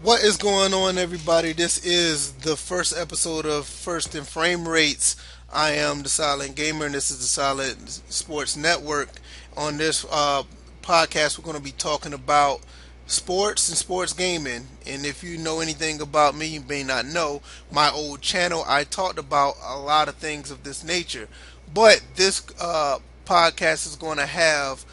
What is going on, everybody? This is the first episode of First in Framerates. I am the Silent Gamer, and this is the Silent Sports Network. On this podcast, we're going to be talking about sports and sports gaming. And if you know anything about me, you may not know my old channel. I talked about a lot of things of this nature, but this podcast is going to have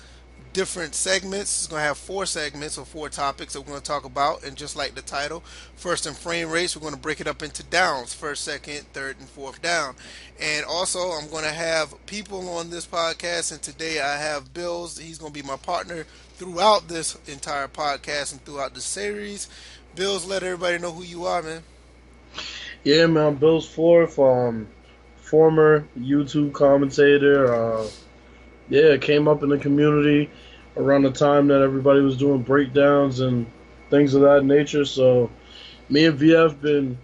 different segments. It's going to have four segments or four topics that we're going to talk about. And just like the title, first in frame rates, we're going to break it up into downs: first, second, third, and fourth down. And also, I'm going to have people on this podcast. And today I have Bills. He's going to be my partner throughout this entire podcast and throughout the series. Bills, let everybody know who you are, man. Yeah, man, Bill's fourth, former YouTube commentator. Yeah, came up in the community around the time that everybody was doing breakdowns and things of that nature. So me and VF been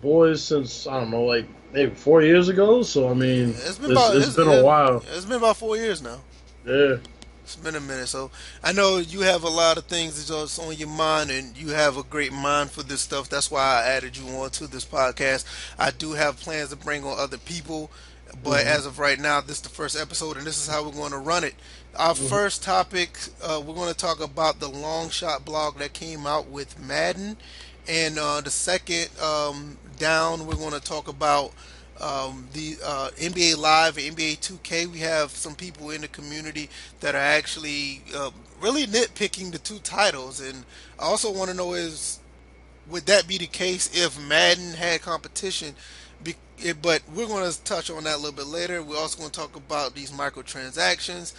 boys since I don't know, like maybe 4 years ago. So I mean, It's been it's about it's been a while. it's been about 4 years now. Yeah. It's been a minute, so I know you have a lot of things that's on your mind, and you have a great mind for this stuff. That's why I added you on to this podcast. I do have plans to bring on other people, but hmm as of right now, this is the first episode, and this is how we're going to run it. Our hmm first topic, we're going to talk about the Longshot blog that came out with Madden, and the second down, we're going to talk about the NBA Live and NBA 2K. We have some people in the community that are actually really nitpicking the two titles, and I also want to know is would that be the case if Madden had competition? But we're going to touch on that a little bit later. We're also going to talk about these microtransactions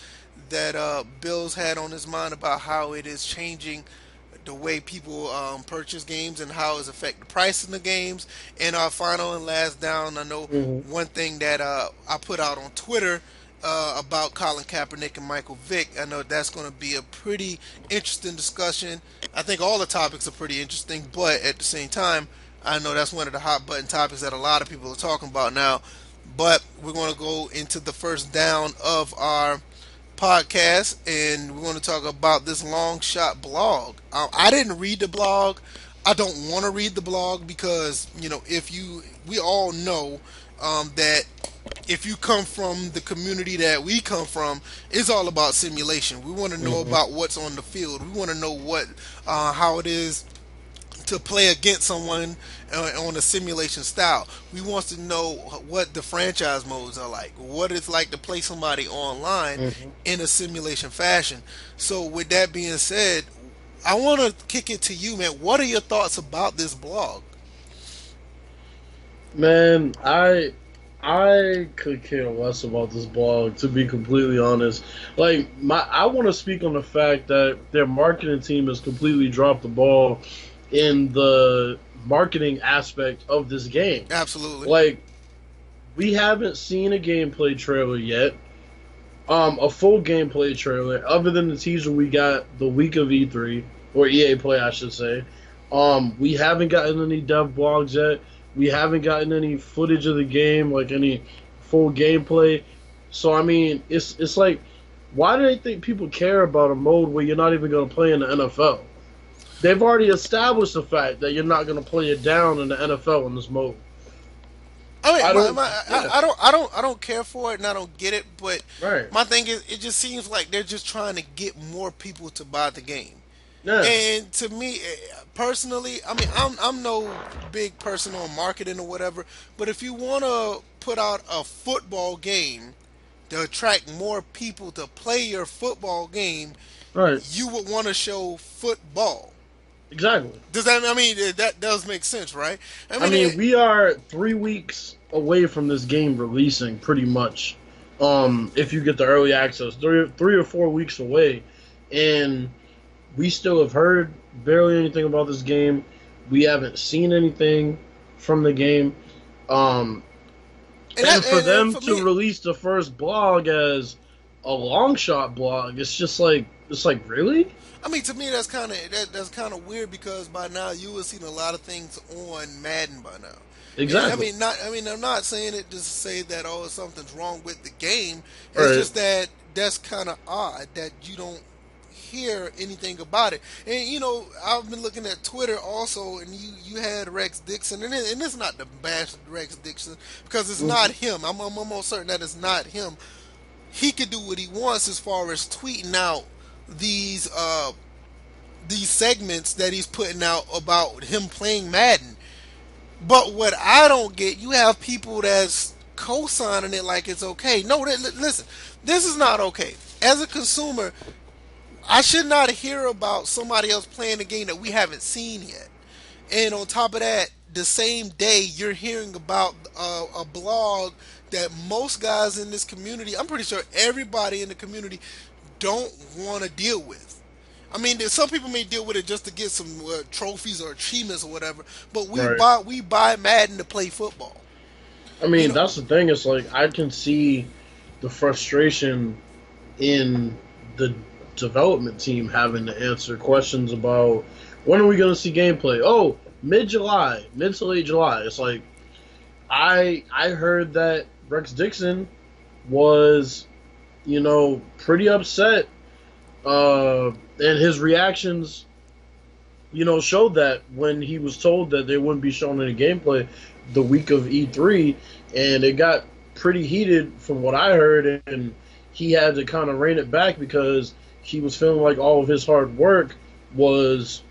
that Bill's had on his mind about how it is changing the way people purchase games and how it's affect the price in the games. And our final and last down, I know hmm one thing that I put out on Twitter about Colin Kaepernick and Michael Vick. I know that's going to be a pretty interesting discussion. I think all the topics are pretty interesting, but at the same time, I know that's one of the hot button topics that a lot of people are talking about now. But we're going to go into the first down of our podcast, and we're going to talk about this long shot blog. I didn't read the blog. I don't want to read the blog because if we all know that if you come from the community that we come from, it's all about simulation. We want to know hmm about what's on the field. We want to know how it is to play against someone on a simulation style. We want to know what the franchise modes are like, what it's like to play somebody online hmm in a simulation fashion. So, with that being said, I want to kick it to you, man. What are your thoughts about this blog? Man, I could care less about this blog, to be completely honest. I want to speak on the fact that their marketing team has completely dropped the ball in the marketing aspect of this game. Absolutely. Like, we haven't seen a gameplay trailer yet, a full gameplay trailer, other than the teaser we got the week of E3 or EA Play, I should say. We haven't gotten any dev blogs yet. We haven't gotten any footage of the game, like any full gameplay. So I mean, it's like, why do they think people care about a mode where you're not even going to play in the NFL? They've already established the fact that you're not going to play it down in the NFL in this mode. I I mean, don't. Yeah. I don't care for it, and I don't get it. But Right. my thing is, it just seems like they're just trying to get more people to buy the game. Yeah. And to me, personally, I mean, I'm no big person on marketing or whatever, but if you want to put out a football game to attract more people to play your football game, Right. you would want to show football. Exactly. Does that? I mean, that does make sense, right? I I mean, mean, we are 3 weeks away from this game releasing, pretty much. If you get the early access, three or 4 weeks away, and we still have heard barely anything about this game. We haven't seen anything from the game. Um, and for and them for me, to release the first blog as a long shot blog, it's like really? I mean, to me, that's kind of weird because by now you have seen a lot of things on Madden by now. And I Exactly. mean, not. I mean, I'm not saying it just to say that something's wrong with the game. It's Right. just that that's kind of odd that you don't hear anything about it. And I've been looking at Twitter also, and you had Rex Dixon, and it's not the bash Rex Dixon because it's not Hmm. him. I'm almost certain that it's not him. He could do what he wants as far as tweeting out these uh these segments that he's putting out about him playing Madden. But what I don't get, you have people that's co-signing it like it's okay. No, listen, this is not okay. As a consumer, I should not hear about somebody else playing a game that we haven't seen yet. And on top of that, the same day you're hearing about a blog that most guys in this community, I'm pretty sure everybody in the community don't want to deal with. I mean, some people may deal with it just to get some trophies or achievements or whatever, but Right. we buy Madden to play football. I You mean, know, that's the thing. It's like I can see the frustration in the development team having to answer questions about when are we going to see gameplay? Oh, mid July, mid to late July. It's like I heard that Rex Dixon was pretty upset, and his reactions showed that when he was told that they wouldn't be shown any gameplay the week of E3, and it got pretty heated from what I heard, and he had to kind of rein it back because he was feeling like all of his hard work was,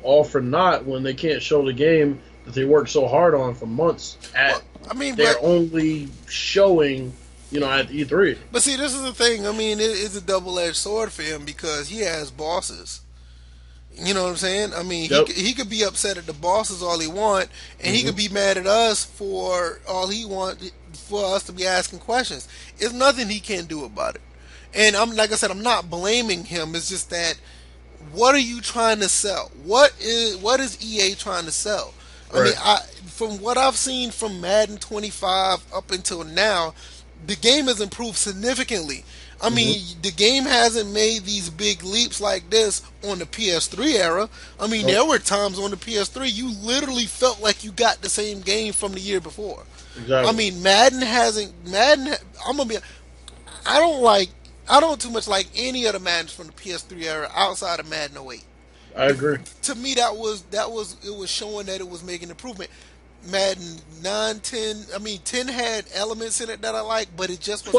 all for naught when they can't show the game that they worked so hard on for months well, at I mean, their only showing, at E3. but see, this is the thing. I mean, it's a double-edged sword for him because he has bosses. You know what I'm saying? I mean, Yep. he could be upset at the bosses all he want, and he Hmm. could be mad at us for all he want for us to be asking questions. It's nothing he can do about it. And I'm like I said, I'm not blaming him. It's just that what are you trying to sell? What is EA trying to sell? I mean, Right. from what I've seen from Madden 25 up until now, the game has improved significantly. I Hmm. mean, the game hasn't made these big leaps like this on the PS3 era. I mean, Nope. there were times on the PS3 you literally felt like you got the same game from the year before. I Exactly. mean, Madden hasn't. Madden. I'm gonna be. I don't like. I don't too much like any of the Maddens from the PS3 era outside of Madden '08. I The, agree. to me, that was it was showing that it was making improvement. Madden 9, 10. I mean, 10 had elements in it that I like, but it just was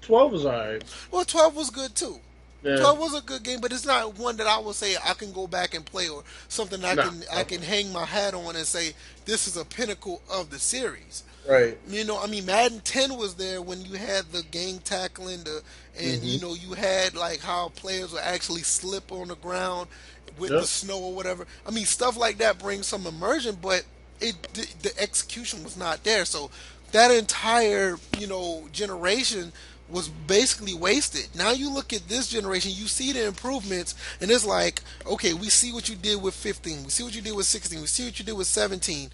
12 is alright. well, 12 was good too. Yeah. 12 was a good game, but it's not one that I would say I can go back and play or something No. I can hang my hat on and say this is a pinnacle of the series. Right. I mean, Madden 10 was there when you had the gang tackling, and Hmm. you had like how players would actually slip on the ground with the Yep. snow or whatever. I mean, stuff like that brings some immersion, but the execution was not there. So that entire generation was basically wasted. Now you look at this generation, you see the improvements, and it's like, okay, we see what you did with 15, we see what you did with 16, we see what you did with 17.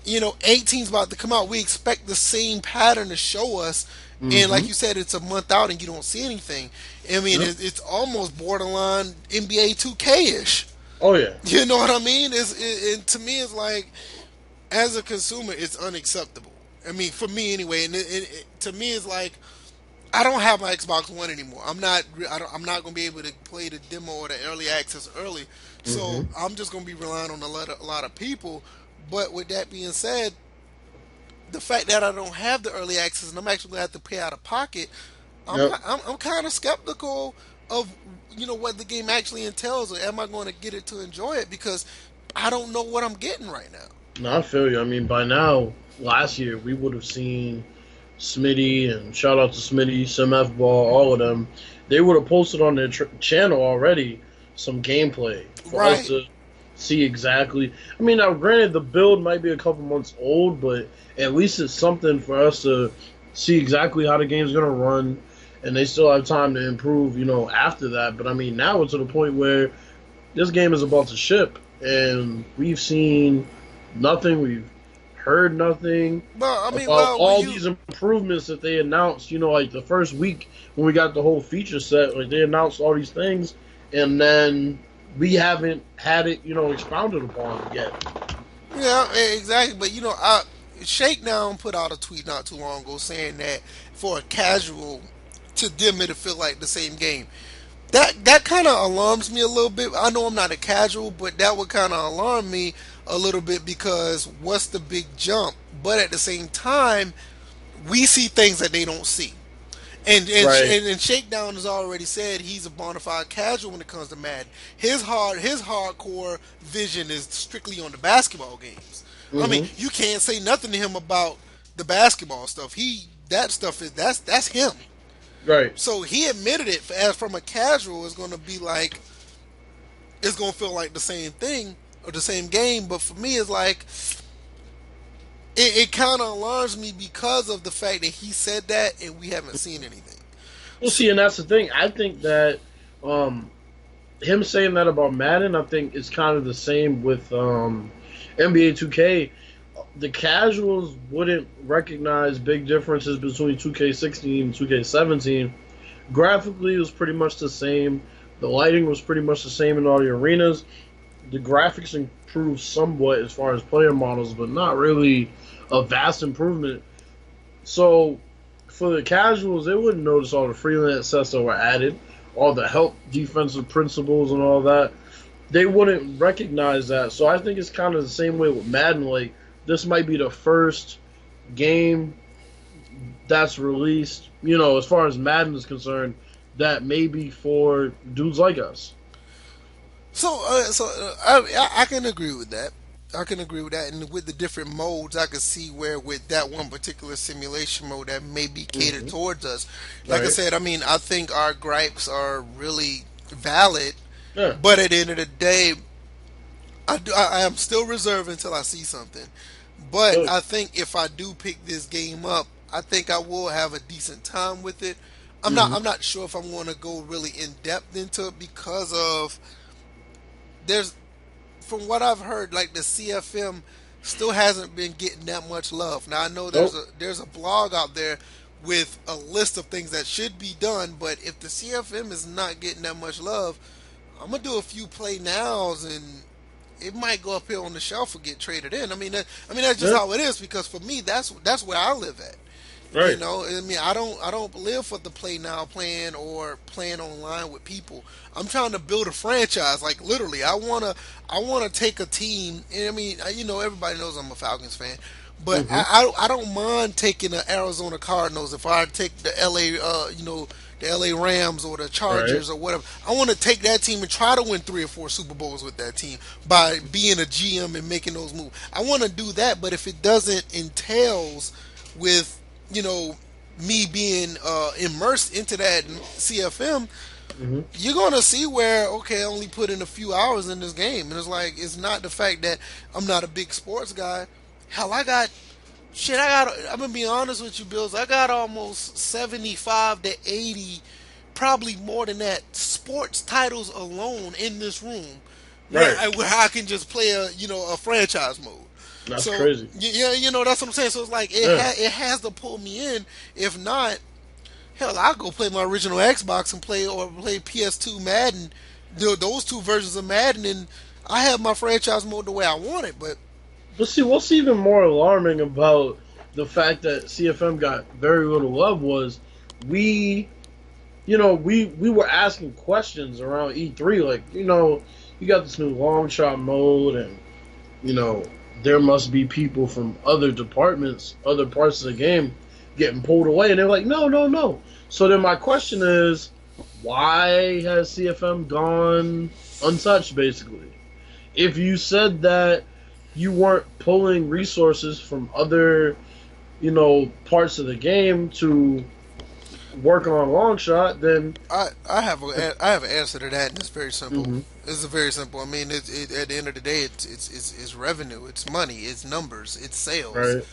18's about to come out. We expect the same pattern to show us. And like Hmm. you said, it's a month out and you don't see anything. I mean, Yep. it's almost borderline NBA 2K ish. Oh yeah. You know what I mean? And to me, it's like, as a consumer, it's unacceptable. I mean, for me anyway. And to me, it's like, I don't have my Xbox One anymore. I'm not going to be able to play the demo or the early access early. So Hmm. I'm just going to be relying on a lot of people. But with that being said, the fact that I don't have the early access and I'm actually gonna have to pay out of pocket, Yep. I'm kind of skeptical of what the game actually entails, or am I going to get it to enjoy it because I don't know what I'm getting right now. No, I feel you. I mean, by now, last year we would have seen Smitty, and shout out to Smitty, Sim F Ball, all of them. They would have posted on their channel already some gameplay for us Right. to see exactly. I mean, now granted, the build might be a couple months old, but at least it's something for us to see exactly how the game's gonna run, and they still have time to improve, after that. But I mean, now we're to the point where this game is about to ship, and we've seen nothing. We've heard nothing Well, I mean, about well, when all you these improvements that they announced. Like the first week when we got the whole feature set, like they announced all these things, and then we haven't had it, expounded upon yet. yeah, exactly. But Shakedown put out a tweet not too long ago saying that for a casual, to them it'll feel like the same game. that kind of alarms me a little bit. I know I'm not a casual, but that would kind of alarm me a little bit because what's the big jump? But at the same time, we see things that they don't see. Right. And Shakedown has already said he's a bona fide casual when it comes to Madden. His hardcore vision is strictly on the basketball games. I mean, Hmm. you can't say nothing to him about the basketball stuff. That stuff is that's him. Right. So he admitted it. As from a casual, it's going to be like it's going to feel like the same thing or the same game. But for me, it's like it kind of alarms me because of the fact that he said that and we haven't seen anything. Well, see, and that's the thing. I think that um, him saying that about Madden, I think it's kind of the same with NBA 2K. The casuals wouldn't recognize big differences between 2K16 and 2K17. Graphically, it was pretty much the same. The lighting was pretty much the same in all the arenas. The graphics improved somewhat as far as player models, but not really a vast improvement. So for the casuals, they wouldn't notice all the freelance sets that were added, all the help defensive principles and all that. They wouldn't recognize that. So I think it's kind of the same way with Madden. Like this might be the first game that's released, as far as Madden is concerned, that may be for dudes like us. I can agree with that. I can agree with that, and with the different modes, I can see where with that one particular simulation mode that may be catered Hmm. towards us. Like I Right? said, I mean, I think our gripes are really valid, Yeah. but at the end of the day, I am still reserved until I see something. But Oh. I think if I do pick this game up, I think I will have a decent time with it. Hmm. I'm not sure if I'm going to go really in depth into it because of there's from what I've heard, like the CFM still hasn't been getting that much love. Now I know Nope. there's a blog out there with a list of things that should be done, but if the CFM is not getting that much love, I'm gonna do a few play nows and it might go up here on the shelf or get traded in. I mean that's just Yeah. how it is because for me that's where I live at. You Right. know, I mean, I don't live for the play now playing or playing online with people. I'm trying to build a franchise. Like literally, I wanna take a team. And I mean, everybody knows I'm a Falcons fan, but Hmm. I don't mind taking the Arizona Cardinals if I take the LA the LA Rams or the Right. Chargers or whatever. I want to take that team and try to win 3 or 4 Super Bowls with that team by being a GM and making those moves. I want to do that, but if it doesn't entails with you know me being immersed into that CFM, Hmm. you're gonna see where I only put in a few hours in this game, and it's like it's not the fact that I'm not a big sports guy. Hell, I got shit. I'm gonna be honest with you, Bills. I got almost 75 to 80, probably more than that, sports titles alone in this room, Right. where I can just play a franchise mode. That's So crazy. yeah, that's what I'm saying. So it's like Yeah. it has to pull me in. If not, hell, I'll go play my original Xbox and play PS2 Madden. Those two versions of Madden, and I have my franchise mode the way I want it. But But see, what's even more alarming about the fact that CFM got very little love was we, we were asking questions around E3, like, you got this new Longshot mode, and you know, there must be people from other departments, other parts of the game getting pulled away. And they're like, no, no, no. So then my question is, why has CFM gone untouched, basically? If you said that you weren't pulling resources from other, parts of the game to work on Longshot, then. I have an answer to that, and it's very simple. Hmm. It's very simple. I mean, at the end of the day, it's revenue, it's money, it's numbers, it's sales. Right.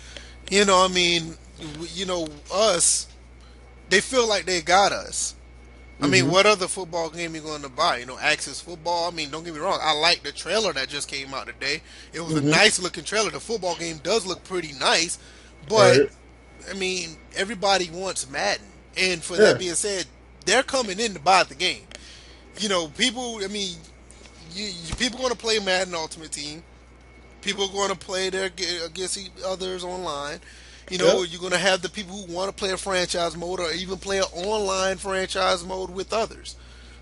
I mean, us. They feel like they got us. I mean, Hmm. what other football game you going to buy? Access football. I mean, don't get me wrong. I like the trailer that just came out today. It was a Hmm. nice looking trailer. The football game does look pretty nice, but Right. I mean, everybody wants Madden, and for that Yeah. being said, they're coming in to buy the game. People. I mean, people going to play Madden Ultimate Team. People are going to play their against others online. Yep. You're going to have the people who want to play a franchise mode or even play an online franchise mode with others.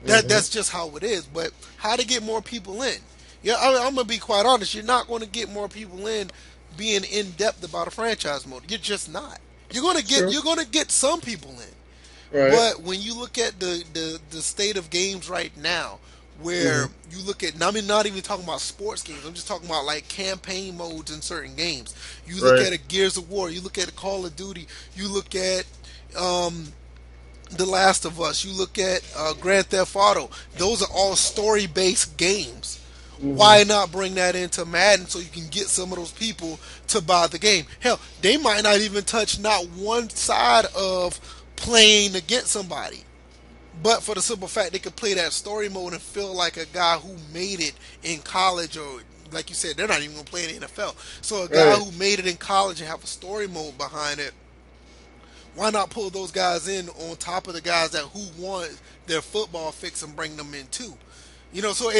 That's just how it is. But how to get more people in? Yeah, I'm gonna be quite honest. You're not going to get more people in being in depth about a franchise mode. You're just not. Sure. You're gonna get some people in. Right. But when you look at the state of games right now, where Hmm. you look at, I mean, not even talking about sports games, I'm just talking about like campaign modes in certain games. You look Right. at a Gears of War, you look at a Call of Duty, you look at um, The Last of Us, you look at Grand Theft Auto. Those are all story based games. Hmm. Why not bring that into Madden so you can get some of those people to buy the game? Hell, they might not even touch not one side of playing against somebody. But for the simple fact they could play that story mode and feel like a guy who made it in college, or like you said, they're not even gonna play in the NFL. So a guy Right. who made it in college and have a story mode behind it, why not pull those guys in on top of the guys that who want their football fix and bring them in too? You know, so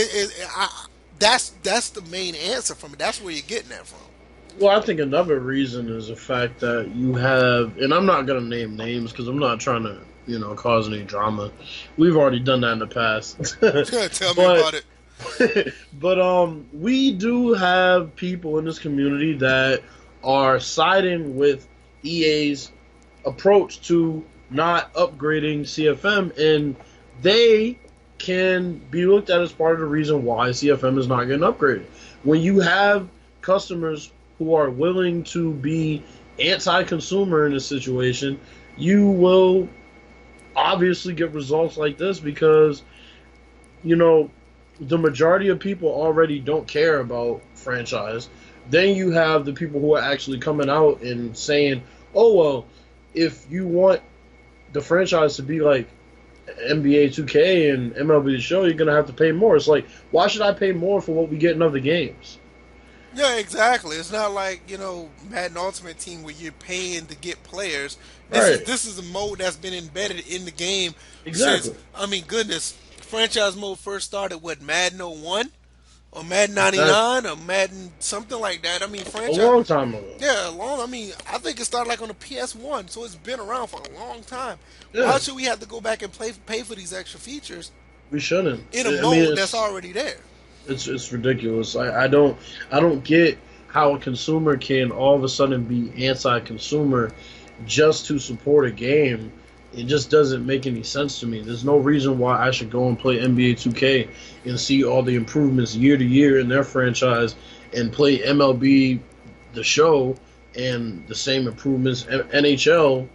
that's the main answer from it. That's where you're getting that from. Well, I think another reason is the fact that you have, and I'm not gonna name names because I'm not trying to, cause any drama. We've already done that in the past, Tell me but about it. we do have people in this community that are siding with EA's approach to not upgrading CFM, and they can be looked at as part of the reason why CFM is not getting upgraded. When you have customers who are willing to be anti-consumer in a situation, you will obviously get results like this because you know the majority of people already don't care about franchise. Then you have the people who are actually coming out and saying, "Oh well, if you want the franchise to be like NBA 2K and MLB The Show, you're gonna have to pay more." It's like, why should I pay more for what we get in other games? Yeah, exactly. It's not like Madden Ultimate Team where you're paying to get players. Right. This is a mode that's been embedded in the game since, Exactly. I mean, goodness, franchise mode first started with Madden '01 or Madden Exactly. '99 or Madden something like that. I mean, A franchise. long time ago. Yeah, long. I mean, I think it started like on the PS1, so it's been around for a long time. Why Yeah, should we have to go back and pay for these extra features we shouldn't. in a I mean, mode that's already there? it's ridiculous. I don't get how a consumer can all of a sudden be anti-consumer just to support a game. It just doesn't make any sense to me. There's no reason why I should go and play NBA 2K and see all the improvements year to year in their franchise and play MLB The Show and the same improvements NHL,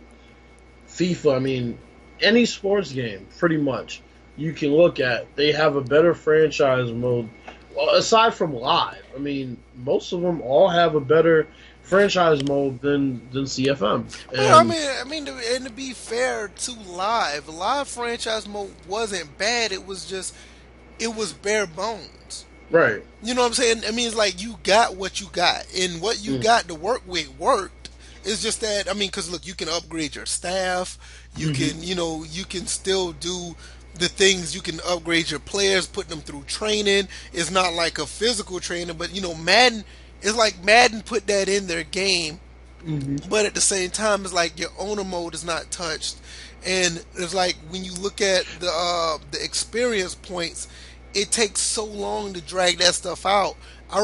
FIFA. I mean, any sports game pretty much you can look at. They have a better franchise mode. Well, aside from Live, I mean, most of them all have a better franchise mode than CFM. Well, And and to be fair to Live franchise mode wasn't bad. It was bare bones. right. You know what I'm saying? I mean, it's like you got what you got, and what you got to work with worked. It's just that, I mean, because look, you can upgrade your staff. You Mm-hmm. can, you can still do the things. You can upgrade your players, put them through training. It's not like a physical training, but Madden. It's like Madden put that in their game, Hmm. but at the same time, it's like your owner mode is not touched, and it's like when you look at the experience points, it takes so long to drag that stuff out. Yep.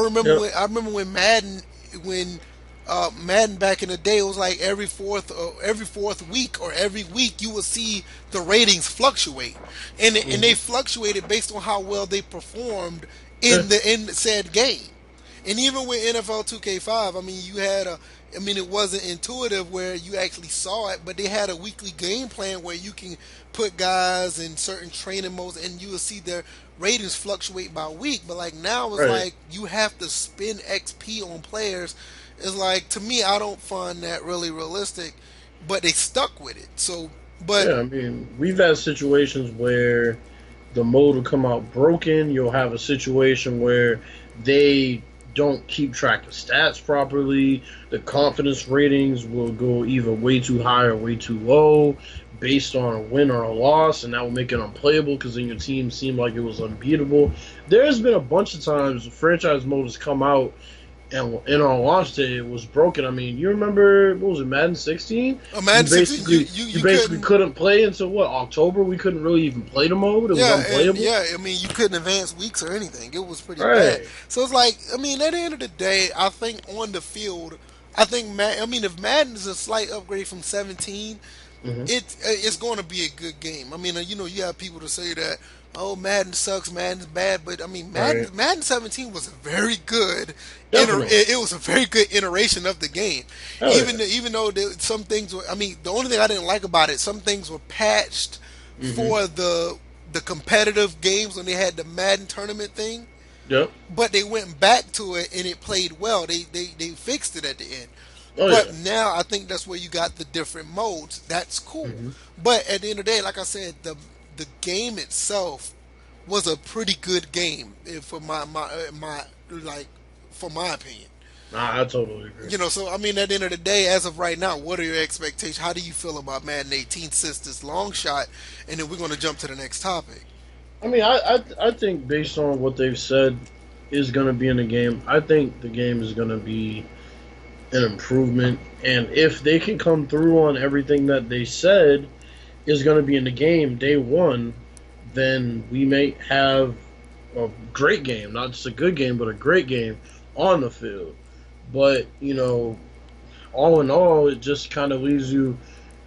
I remember when Madden back in the day, it was like every fourth week or every week you would see the ratings fluctuate, and they Hmm. fluctuated based on how well they performed Yeah. in said game. And even with NFL 2K5, I mean, I mean, it wasn't intuitive where you actually saw it, but they had a weekly game plan where you can put guys in certain training modes and you will see their ratings fluctuate by week. But like now, it's Right. like you have to spend XP on players. It's like, to me, I don't find that really realistic, but they stuck with it. So, but Yeah. I mean, we've had situations where the mode will come out broken. You'll have a situation where they don't keep track of stats properly. The confidence ratings will go either way too high or way too low based on a win or a loss, and that will make it unplayable because then your team seemed like it was unbeatable. There's been a bunch of times the franchise mode has come out and in our launch day it was broken. I mean, you remember what was it, Madden 16? Madden 16, You you basically couldn't. couldn't play until what, October? We couldn't really even play the mode. It was Yeah, and unplayable. yeah, I mean, you couldn't advance weeks or anything. It was pretty bad. Right. So it's like, I mean, at the end of the day, I think on the field, I think I mean, if Madden is a slight upgrade from 17, Hmm. it's going to be a good game. I mean, you have people to say that, oh, Madden sucks, Madden's bad, but I mean, Right. Madden 17 was a very good Definitely. it was a very good iteration of the game. Hell yeah. Even though some things were, I mean, the only thing I didn't like about it, some things were patched Hmm. for the competitive games when they had the Madden tournament thing, Yep. but they went back to it and it played well. They fixed it at the end. Oh But yeah. now I think that's where you got the different modes. That's cool. Hmm. But at the end of the day, like I said, the game itself was a pretty good game for my like for my opinion. Nah, I totally agree. So I mean, at the end of the day, as of right now, what are your expectations? How do you feel about Madden 18 since this long shot? And then we're going to jump to the next topic. I mean, I think based on what they've said is going to be in the game, I think the game is going to be an improvement. And if they can come through on everything that they said is going to be in the game day one, then we may have a great game, not just a good game, but a great game on the field. But, all in all, it just kind of leaves you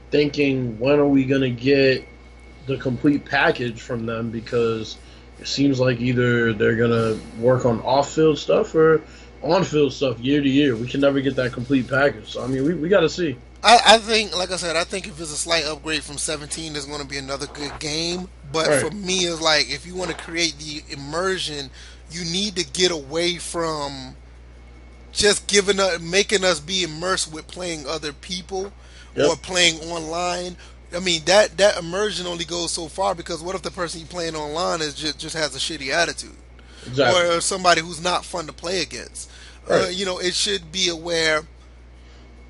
thinking, when are we going to get the complete package from them? Because it seems like either they're going to work on off field stuff or on field stuff year to year. We can never get that complete package. So, I mean, we got to see. I think, like I said, I think if it's a slight upgrade from 17, it's going to be another good game. But for Right. me, it's like if you want to create the immersion, you need to get away from just making us be immersed with playing other people or Yep. playing online. I mean that immersion only goes so far because what if the person you playing online is just has a shitty attitude Exactly. or somebody who's not fun to play against? Right. It should be aware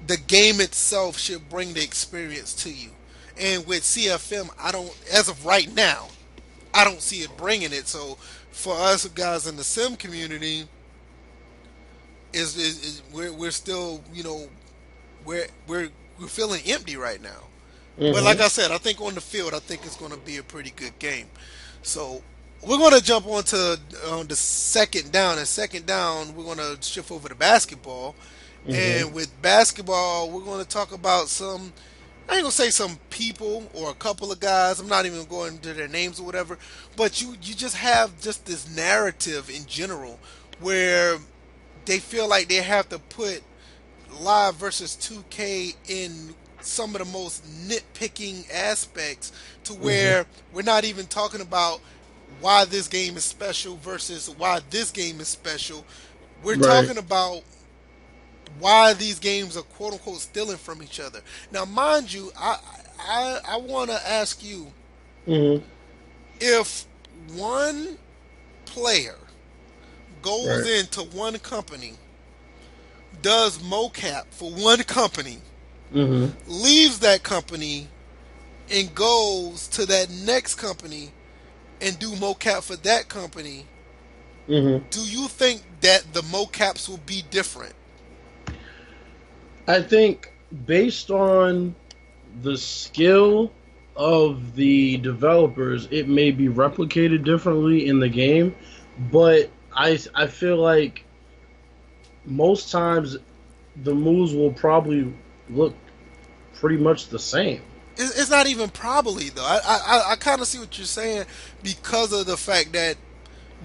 the game itself should bring the experience to you. And with CFM, I don't, as of right now, I don't see it bringing it. So for us guys in the sim community, we're still we're feeling empty right now. But like Mm-hmm. I said, I think on the field, I think it's going to be a pretty good game. So we're going to jump on to the second down. And second down, we're going to shift over to basketball. Mm-hmm. And with basketball, we're going to talk about some. I ain't gonna say some people or a couple of guys. I'm not even going into their names or whatever. But you just have just this narrative in general where they feel like they have to put Live versus 2K in some of the most nitpicking aspects to Mm-hmm. where we're not even talking about why this game is special versus why this game is special. We're Right. talking about why these games are quote unquote stealing from each other. Now, mind you, I want to ask you Mm-hmm. if one player goes Right. into one company, does mocap for one company, Mm-hmm. leaves that company and goes to that next company and do mocap for that company, Mm-hmm. do you think that the mocaps will be different? I think based on the skill of the developers, it may be replicated differently in the game, but I feel like most times the moves will probably look pretty much the same. It's not even probably though. I kind of see what you're saying because of the fact that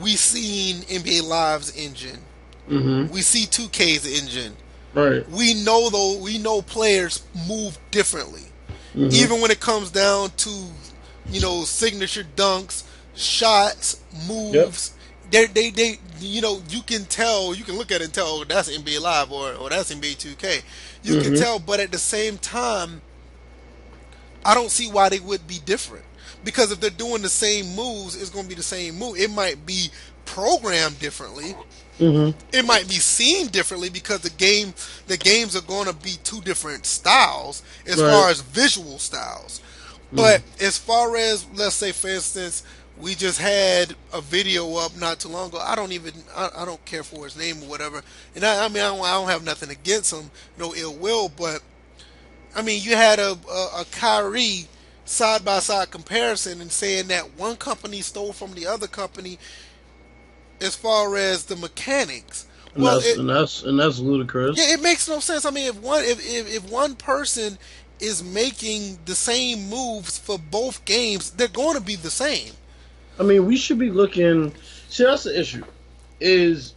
we seen NBA Live's engine, Mm-hmm. we see 2K's engine. Right. We know players move differently. Mm-hmm. Even when it comes down to signature dunks, shots, Yep. moves, they you can tell, you can look at it and tell, oh, that's NBA Live or that's NBA 2K. You can Mm-hmm. tell, but at the same time, I don't see why they would be different. Because if they're doing the same moves, it's going to be the same move. It might be programmed differently. Mm-hmm. It might be seen differently because the games are going to be two different styles as Right. far as visual styles. Mm-hmm. But as far as, let's say for instance, We just had a video up not too long ago. I don't care for his name or whatever. And I mean, I don't have nothing against him, no ill will, but I mean, you had a Kyrie side by side comparison and saying that one company stole from the other company as far as the mechanics. and Well, that's ludicrous. yeah, it makes no sense. I mean, if one person is making the same moves for both games, they're going to be the same. I mean, we should be looking. See, that's the issue. Is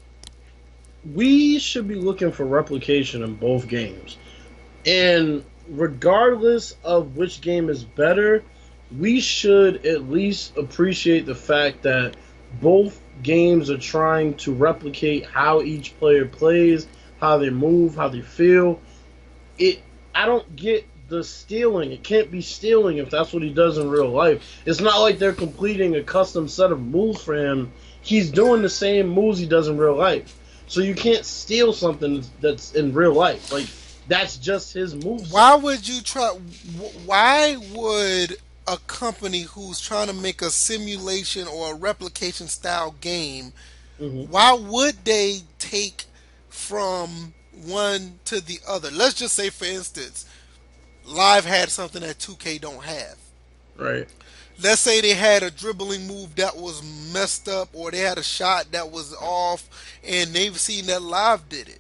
we should be looking for replication in both games, and regardless of which game is better, we should at least appreciate the fact that both games are trying to replicate how each player plays, how they move, how they feel. It I don't get the stealing. It can't be stealing if that's what he does in real life. It's not like they're completing a custom set of moves for him. He's doing the same moves he does in real life. So you can't steal something that's in real life. Like that's just his move Why set. would you try? Why would a company who's trying to make a simulation or a replication style game, Hmm. why would they take from one to the other? Let's just say, for instance, Live had something that 2K don't have. Right. Let's say they had a dribbling move that was messed up, or they had a shot that was off, and they've seen that Live did it.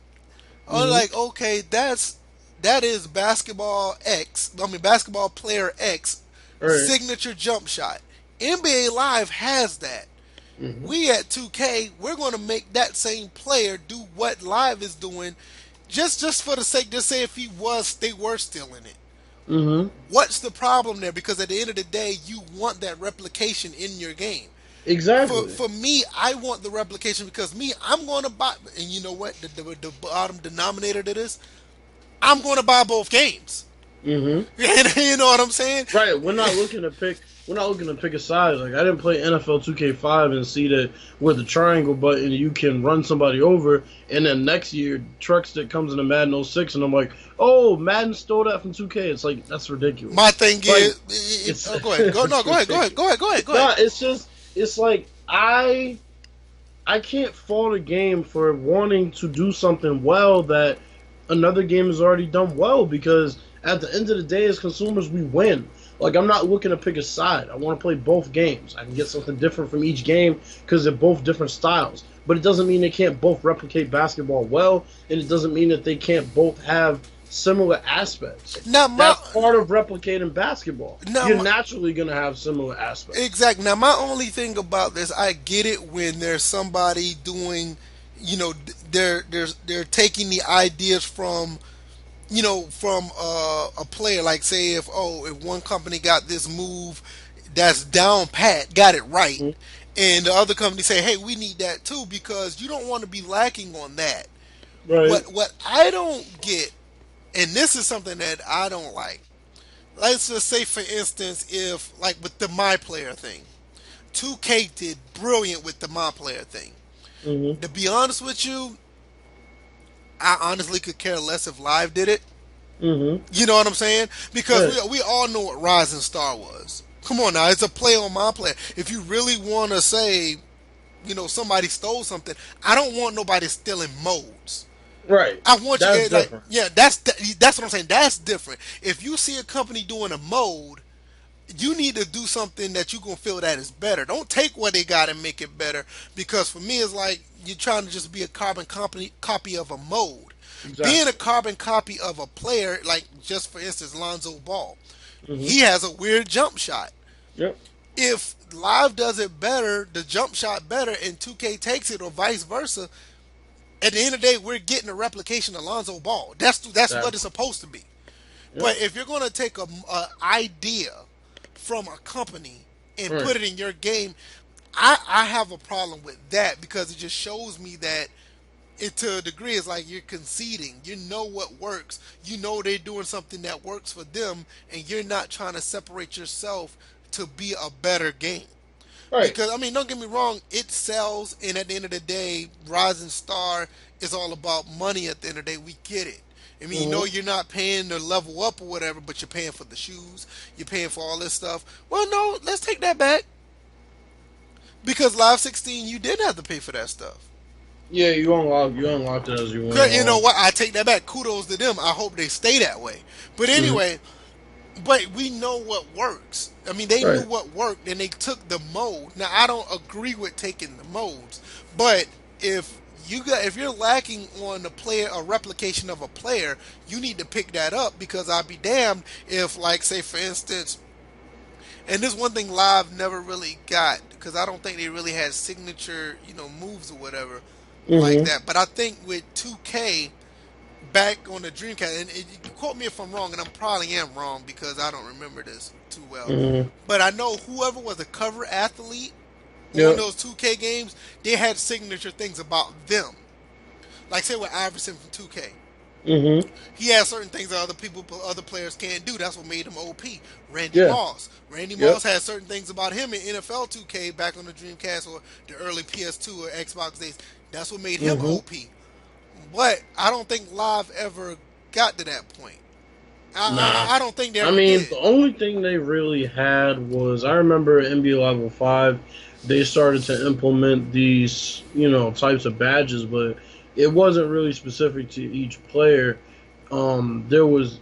I'm Hmm. like, okay, that is basketball X. I mean, basketball player X Right. signature jump shot. NBA Live has that. Hmm. We at 2K, we're going to make that same player do what Live is doing, just for the sake. Just say if they were stealing it. Hmm. What's the problem there? Because at the end of the day, you want that replication in your game. For Exactly. for me, I want the replication because me, I'm going to buy. And you know what? The bottom denominator to this, I'm going to buy both games. Hmm. And you know what I'm saying? Right. We're not looking to pick. We're not looking to pick a side. Like I didn't play NFL 2K5 and see that with the triangle button you can run somebody over, and then next year truck stick comes into Madden '06, and I'm like, oh, Madden stole that from 2K. It's like that's My ridiculous. thing Like is, it's oh, go ahead. Go no, it's go ahead. Go ahead. ridiculous. Go ahead. Go ahead. Go ahead. No, it's just it's like I can't fault a game for wanting to do something well that another game has already done well because at the end of the day, as consumers, we win. Like I'm not looking to pick a side. I want to play both games. I can get something different from each game because they're both different styles. But it doesn't mean they can't both replicate basketball well, and it doesn't mean that they can't both have similar aspects. Now my That's part of replicating basketball. now You're my, naturally going to have similar aspects. exactly. Now my only thing about this, I get it when there's somebody doing, they're taking the ideas from from a player. Like say if one company got this move that's down pat, got it right, Mhm. and the other company say, hey, we need that too because you don't want to be lacking on that. Right. What I don't get, and this is something that I don't like. Let's just say, for instance, if like with the my player thing, 2K did brilliant with the my player thing. Hmm. To be honest with you, I honestly could care less if Live did it. Hmm. You know what I'm saying? Because Yeah. we all know what Rising Star was. Come on now, it's a play on my player. If you really want to say, somebody stole something, I don't want nobody stealing modes. Right. I want you That's like, different. yeah, that's what I'm saying. That's different. If you see a company doing a mode, you need to do something that you gonna feel that is better. Don't take what they got and make it better. Because for me, it's like you're trying to just be a copy of a mode. Being a Exactly. carbon copy of a player, like just for instance, Lonzo Ball, Hmm. he has a weird jump shot. Yep. If Live does it better, the jump shot better, and 2K takes it, or vice versa, at the end of the day, we're getting a replication of Lonzo Ball. That's what it's Exactly. supposed to be. Yep. But if you're going to take a idea from a company and Right. put it in your game, I have a problem with that because it just shows me that it to a degree is like you're conceding. You know what works. You know they're doing something that works for them, and you're not trying to separate yourself to be a better game. Right. Because I mean, don't get me wrong, it sells, and at the end of the day, Rising Star is all about money. At the end of the day, we get it. I mean, Hmm. you're not paying to level up or whatever, but you're paying for the shoes, you're paying for all this stuff. Well, no, let's take that back. because Live 16 you didn't have to pay for that stuff. Yeah, you unlocked it as you went You know along. what? I take that back. Kudos to them. I hope they stay that way. But Hmm. anyway, but we know what works. I mean, they knew Right. what worked, and they took the mode. Now, I don't agree with taking the modes, but if you're lacking on a player, a replication of a player, you need to pick that up because I'd be damned if, like, say for instance, and this one thing Live never really got because I don't think they really had signature, moves or whatever like Hmm. that. But I think with 2K back on the Dreamcast, and you quote me if I'm wrong, and I probably am wrong because I don't remember this too well. Hmm. But I know whoever was a cover athlete on Yep. those 2K games, they had signature things about them. Like say with Iverson from 2K, Hmm. he had certain things that other players can't do. That's what made him OP. Randy Yeah. Moss. Randy Yep. Moss had certain things about him in NFL 2K back on the Dreamcast or the early PS2 or Xbox days. That's what made him Hmm. OP. But I don't think Live ever got to that point. Nah. I don't think they I ever mean, did. the only thing they really had was I remember NBA Level 5, they started to implement these, types of badges, but it wasn't really specific to each player. There was,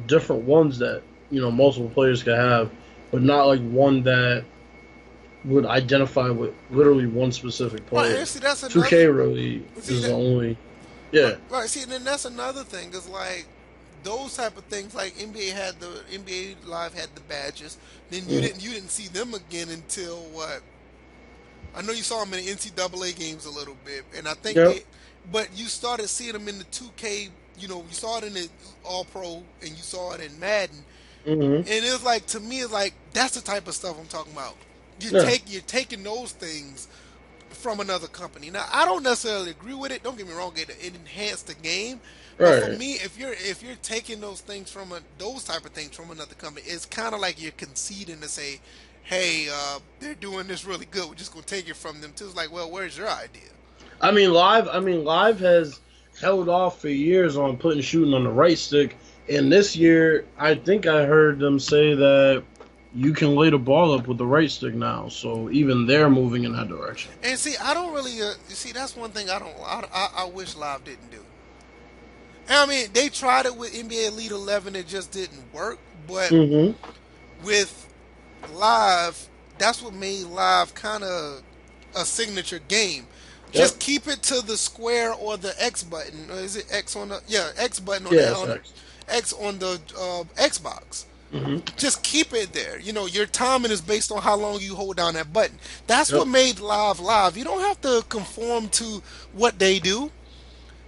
different ones that, multiple players could have, but not like one that would identify with literally one specific Right, and player. see that's another. 2K really See is the that. only, Right, yeah. right. See, and then that's another thing. Is like those type of things. Like NBA Live had the badges. Then Mm, you didn't see them again until what? I know you saw them in the NCAA games a little bit, and I think yep. but you started seeing them in the 2K. You saw it in the All Pro, and you saw it in Madden. Hmm. And it's like to me, it's like that's the type of stuff I'm talking about. Yeah. You're taking those things from another company. Now, I don't necessarily agree with it. Don't get me wrong; it enhanced the game. But for Right. me, if you're taking those things those type of things from another company, it's kind of like you're conceding to say, "Hey, they're doing this really good. We're just gonna take it from them too." It's like, well, where's your idea? I mean, Live has held off for years on putting shooting on the right stick, and this year I think I heard them say that you can lay the ball up with the right stick now. So even they're moving in that direction. And see, I don't really see. That's one thing I don't. I wish Live didn't do. I mean, they tried it with NBA Elite 11. It just didn't work. But Hmm. with Live, that's what made Live kind of a signature game. Yep. Just keep it to the square or the X button. Or is it X on the X button on Yeah, the it's X. X on the Xbox? Hmm. Just keep it there. Your timing is based on how long you hold down that button. That's what Yep. made Live Live. You don't have to conform to what they do.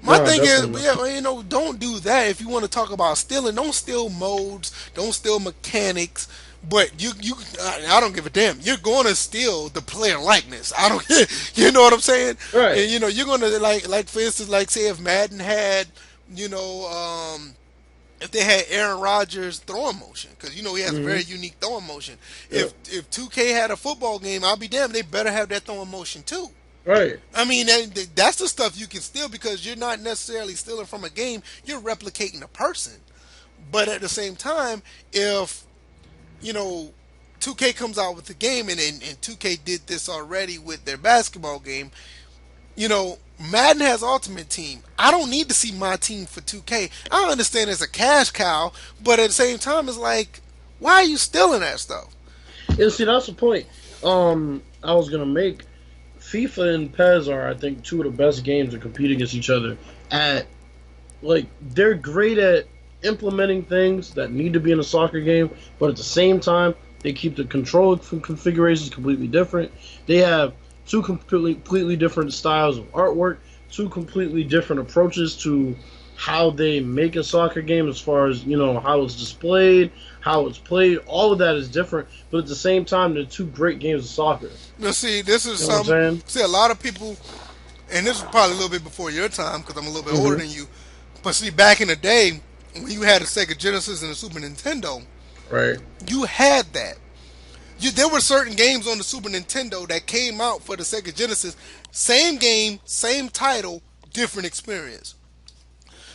My No, thing is, definitely not. yeah, don't do that. If you want to talk about stealing, don't steal modes, don't steal mechanics. But I don't give a damn. You're going to steal the player likeness. I don't, you know what I'm saying? Right. And you're going to like for instance, like say if Madden had, you know, if they had Aaron Rodgers throwing motion, because he has a Hmm. very unique throwing motion. Yep. If 2K had a football game, I'll be damned. They better have that throwing motion too. Right. I mean, that's the stuff you can steal because you're not necessarily stealing from a game. You're replicating a person. But at the same time, if, you know, 2K comes out with the game and 2K did this already with their basketball game, Madden has Ultimate Team. I don't need to see my team for 2K. I understand it's a cash cow, but at the same time, it's like, why are you stealing that stuff? And see, that's the point. I was gonna make FIFA and PES are, I think, two of the best games to compete against each other at. Like, they're great at implementing things that need to be in a soccer game, but at the same time, they keep the control configurations completely different. They have two completely different styles of artwork, two completely different approaches to how they make a soccer game as far as, how it's displayed, how it's played. All of that is different, but at the same time, they're two great games of soccer. Now, see, this is You know what I'm some. saying? See, a lot of people, and this is probably a little bit before your time because I'm a little bit older Hmm. than you. But see, back in the day, when you had a Sega Genesis and a Super Nintendo, Right. you had that. There were certain games on the Super Nintendo that came out for the Sega Genesis. Same game, same title, different experience.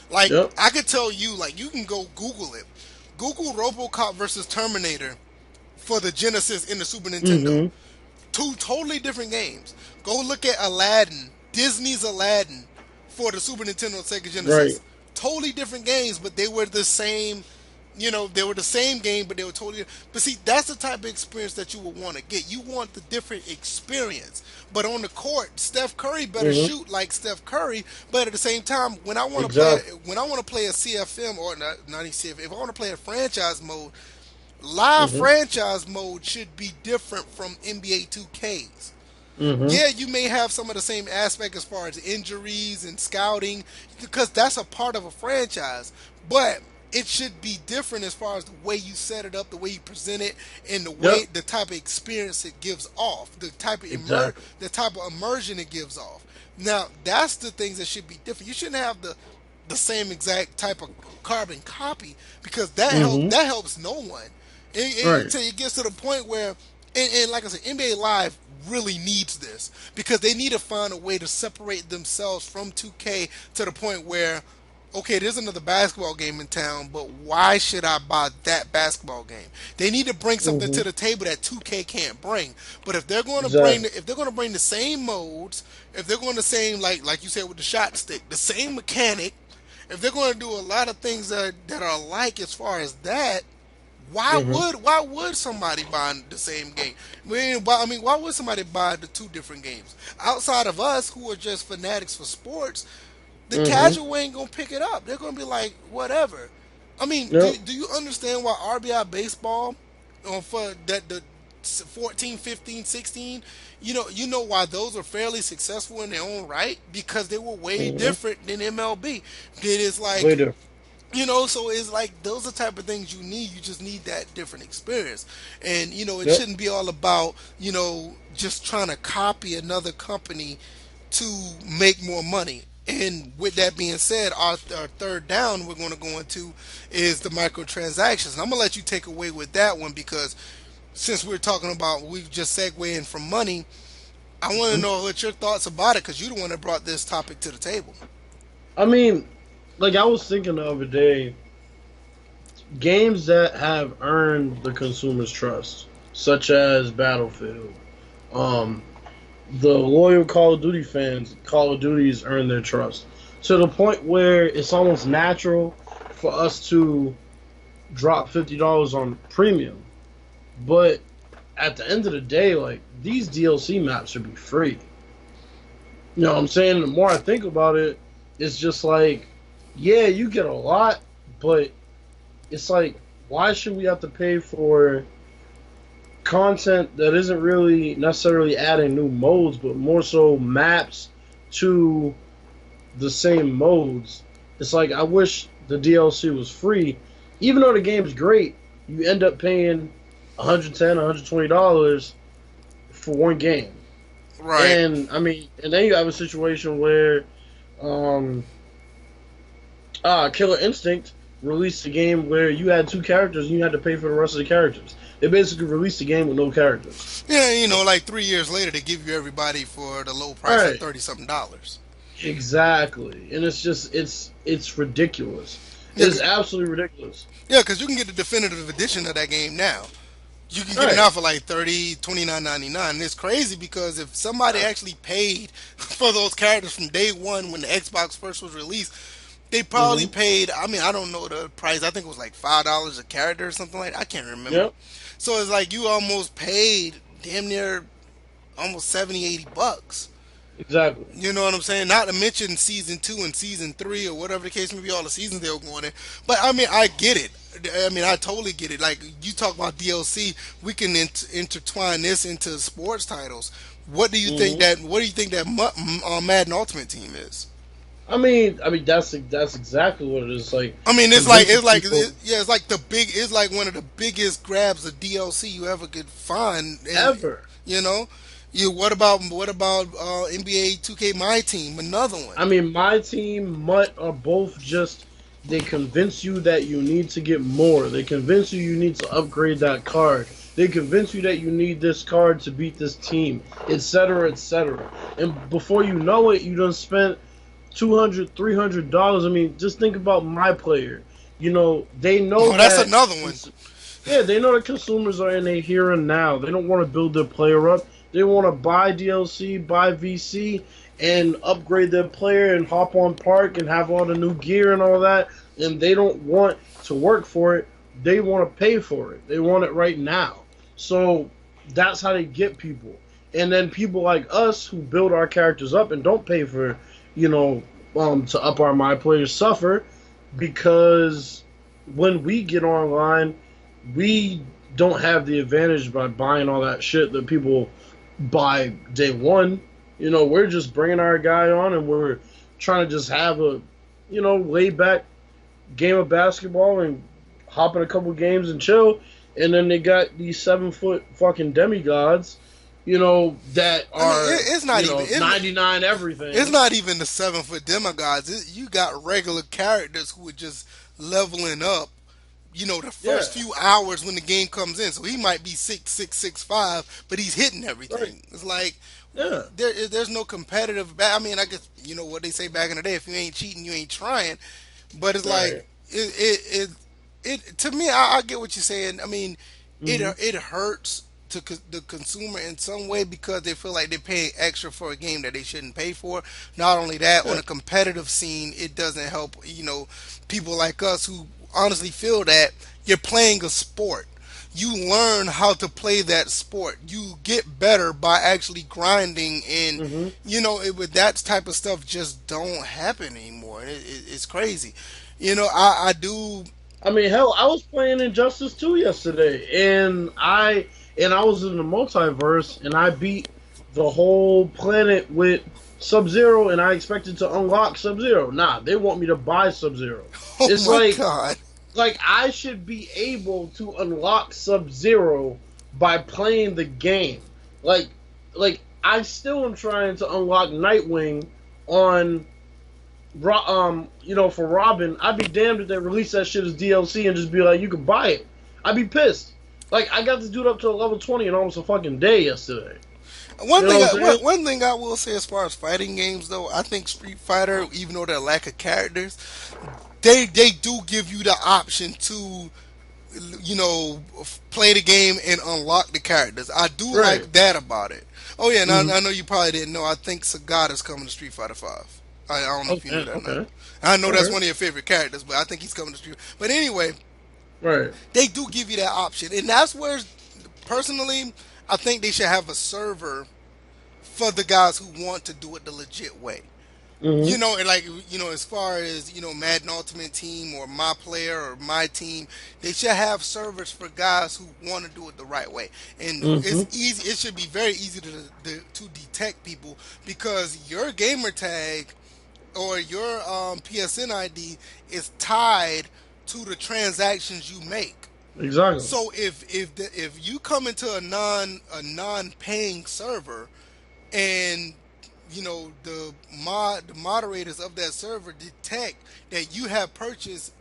Like Yep. I could tell you, like you can go Google it. Google RoboCop versus Terminator for the Genesis in the Super Nintendo. Hmm. Two totally different games. Go look at Aladdin, Disney's Aladdin for the Super Nintendo and Sega Right. Genesis. Totally different games, but they were the same. They were the same game, but they were totally. But see, that's the type of experience that you would want to get. You want the different experience. But on the court, Steph Curry better Hmm. shoot like Steph Curry. But at the same time, Exactly. when I want to play a CFM or not even CFM, if I want to play a franchise mode, live Hmm. franchise mode should be different from NBA 2Ks. Hmm. Yeah, you may have some of the same aspect as far as injuries and scouting, because that's a part of a franchise. But it should be different as far as the way you set it up, the way you present it, and Yep. the type of experience it gives off, Exactly. the type of immersion it gives off. Now, that's the things that should be different. You shouldn't have the same exact type of carbon copy, because Hmm. that helps no one. Right. Until it gets to the point where, and like I said, NBA Live really needs this, because they need to find a way to separate themselves from 2K to the point where, okay, there's another basketball game in town, but why should I buy that basketball game? They need to bring something Hmm. to the table that 2K can't bring. But if they're going to Exactly. bring the same modes, if they're going to same, like you said with the shot stick, the same mechanic, if they're going to do a lot of things that are alike as far as that, Hmm. why would somebody buy the same game? Why would somebody buy the two different games outside of us who are just fanatics for sports? The Hmm. casual ain't gonna pick it up. They're gonna be like, whatever. I mean, Yep. do you understand why RBI baseball, for that the 14, 15, 16, you know why those are fairly successful in their own right, because they were way Hmm. different than MLB. It is like, Later. so it's like those are the type of things you need. You just need that different experience. And, it Yep. shouldn't be all about, just trying to copy another company to make more money. And with that being said, our third down we're going to go into is the microtransactions. And I'm going to let you take away with that one, because since we're talking about, we've just segueing from money, I want to Mhm. know what your thoughts about it, because you're the one that brought this topic to the table. I mean, like I was thinking the other day, games that have earned the consumer's trust, such as Battlefield, um, the loyal Call of Duty fans, Call of Duty's earned their trust to the point where it's almost natural for us to drop $50 on premium. But at the end of the day, like these DLC maps should be free. You know what I'm saying? The more I think about it, it's just like, yeah, you get a lot, but it's like, why should we have to pay for content that isn't really necessarily adding new modes, but more so maps to the same modes? It's like, I wish the DLC was free. Even though the game's great, you end up paying $110, $120 for one game. Right. And I mean, and then you have a situation where um, Killer Instinct released a game where you had two characters and you had to pay for the rest of the characters. They basically released a game with no characters. Yeah, like 3 years later, they give you everybody for the low All price of right, $30 something. exactly, and it's just it's ridiculous. Yeah, It's absolutely ridiculous. yeah, because you can get the definitive edition of that game now. You can All get it right, now for like 30, 29.99. And it's crazy, because if somebody actually paid for those characters from day one when the Xbox first was released, they probably mm-hmm. paid. I mean, I don't know the price. I think it was like $5 a character or something like that. I can't remember. Yep, So it's like you almost paid damn near almost 70, $80. exactly. You know what I'm saying? Not to mention season two and season three, or whatever the case may be, all the seasons they were going in. But I mean, I get it. I mean, I totally get it. Like, you talk about DLC, we can intertwine this into sports titles. Hmm. What do you think that Madden Ultimate Team is? I mean that's exactly what it is. Like I mean, convincing people yeah, it's like one of the biggest grabs of DLC you ever could find, and ever. you know, what about NBA 2K My Team, another one. I mean, my team, Mutt are both just. They convince you that you need to get more. They convince you need to upgrade that card. They convince you that you need this card to beat this team, etc., etc. And before you know it, you done spent $200, $300. I mean, just think about my player. You know, they know Oh, that's that. another one. Yeah, they know that consumers are in a here and now. They don't want to build their player up. They want to buy DLC, buy VC, and upgrade their player and hop on Park and have all the new gear and all that. And they don't want to work for it. They want to pay for it. They want it right now. So that's how they get people. And then people like us who build our characters up and don't pay for, to up our my players suffer because when we get online, we don't have the advantage by buying all that shit that people buy day one. We're just bringing our guy on and we're trying to just have a, laid back game of basketball and hop in a couple games and chill. And then they got these 7-foot fucking demigods, that are it's not even 99 everything. It's not even the 7-foot demigods. You got regular characters who are just leveling up. The first few hours when the game comes in, so he might be 6'6", 6'5", but he's hitting everything. Right. It's like Yeah. there's no competitive. I mean, I guess what they say back in the day: if you ain't cheating, you ain't trying. But it's like Right. it to me. I get what you're saying. I mean, Hmm. it hurts to the consumer in some way because they feel like they're paying extra for a game that they shouldn't pay for. Not only that, on Yeah. a competitive scene, it doesn't help. People like us who honestly feel that you're playing a sport. You learn how to play that sport. You get better by actually grinding, and Hmm. with that type of stuff just don't happen anymore. It's crazy. I do. I mean, hell, I was playing Injustice 2 yesterday, and I was in the multiverse, and I beat the whole planet with Sub-Zero, and I expected to unlock Sub-Zero. Nah, they want me to buy Sub-Zero. Oh It's my like god. I should be able to unlock Sub-Zero by playing the game. Like I still am trying to unlock Nightwing on for Robin. I'd be damned if they release that shit as DLC and just be like, you can buy it. I'd be pissed. Like I got this dude up to level 20 in almost a fucking day yesterday. One You know thing, what I'm saying? one thing I will say as far as fighting games, though, I think Street Fighter, even though they lack of characters, they do give you the option to play the game and unlock the characters. I do Right. like that about it. Oh yeah, and Mm-hmm. I know you probably didn't know. I think Sagata's coming to Street Fighter 5. I don't know if you knew Okay. that or not. Okay. I know All that's right. one of your favorite characters, but I think he's coming to Street. But anyway, Right. they do give you that option, and that's where, personally, I think they should have a server for the guys who want to do it the legit way. Mm-hmm. And like, as far as, Madden Ultimate Team or my player or my team, they should have servers for guys who want to do it the right way. And Mm-hmm. it's easy, it should be very easy to detect people because your gamer tag or your PSN ID is tied to the transactions you make. Exactly. So if you come into a non paying server and the moderators of that server detect that you have purchased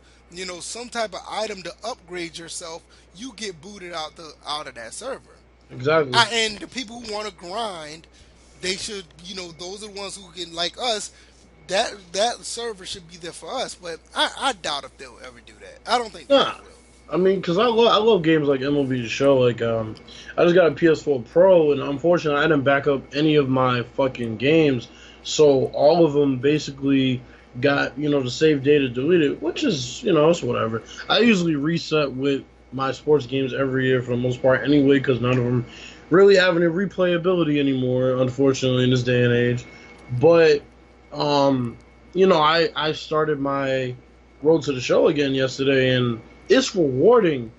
some type of item to upgrade yourself, you get booted out of that server. Exactly. And the people who want to grind, they should, those are the ones who can, like us. That server should be there for us, but I doubt if they'll ever do that. I don't think they ever Nah. I mean, because I love games like MLB The Show. Like, I just got a PS4 Pro, and unfortunately, I didn't back up any of my fucking games. So all of them basically got, the save data deleted, which is, it's whatever. I usually reset with my sports games every year for the most part anyway, because none of them really have any replayability anymore, unfortunately, in this day and age. But, I started my Road to the Show again yesterday, and it's rewarding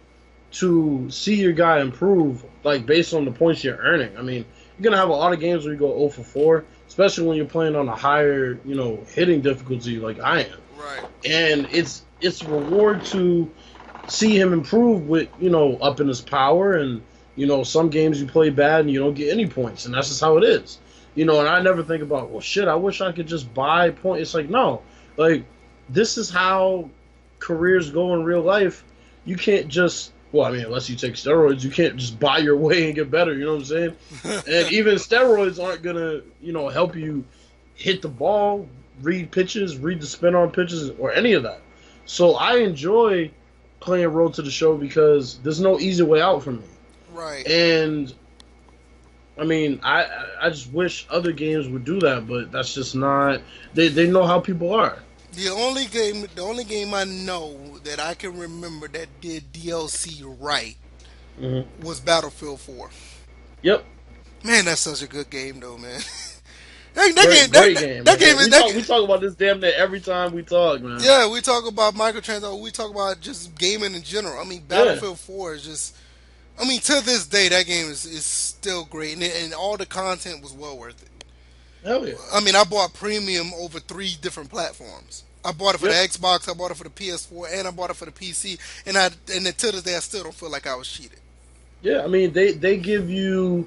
to see your guy improve, like based on the points you're earning. I mean, you're gonna have a lot of games where you go 0 for 4, especially when you're playing on a higher, hitting difficulty like I am. Right. And it's a reward to see him improve with, up in his power. And some games you play bad and you don't get any points, and that's just how it is. And I never think about, well, shit, I wish I could just buy points. It's like, no, like this is how careers go in real life. You can't just, well, I mean, unless you take steroids, you can't just buy your way and get better. You know what I'm saying? And even steroids aren't gonna, help you hit the ball, read pitches, read the spin on pitches, or any of that. So I enjoy playing Road to the Show because there's no easy way out for me. Right. And I mean, I just wish other games would do that, but that's just not. They know how people are. The only game I know that I can remember that did DLC right Hmm. was Battlefield 4. Yep. Man, that's such a good game, though, man. that game, Great, great game, that man. game is that. We talk about this damn near every time we talk, man. Yeah, we talk about microtransactions. We talk about just gaming in general. I mean, Yeah. Battlefield 4 is just. I mean, to this day, that game is still great, and all the content was well worth it. Hell yeah. I mean, I bought premium over three different platforms. I bought it for the Yep. Xbox, I bought it for the PS4, and I bought it for the PC. And then to this day, I still don't feel like I was cheated. Yeah. I mean, they give you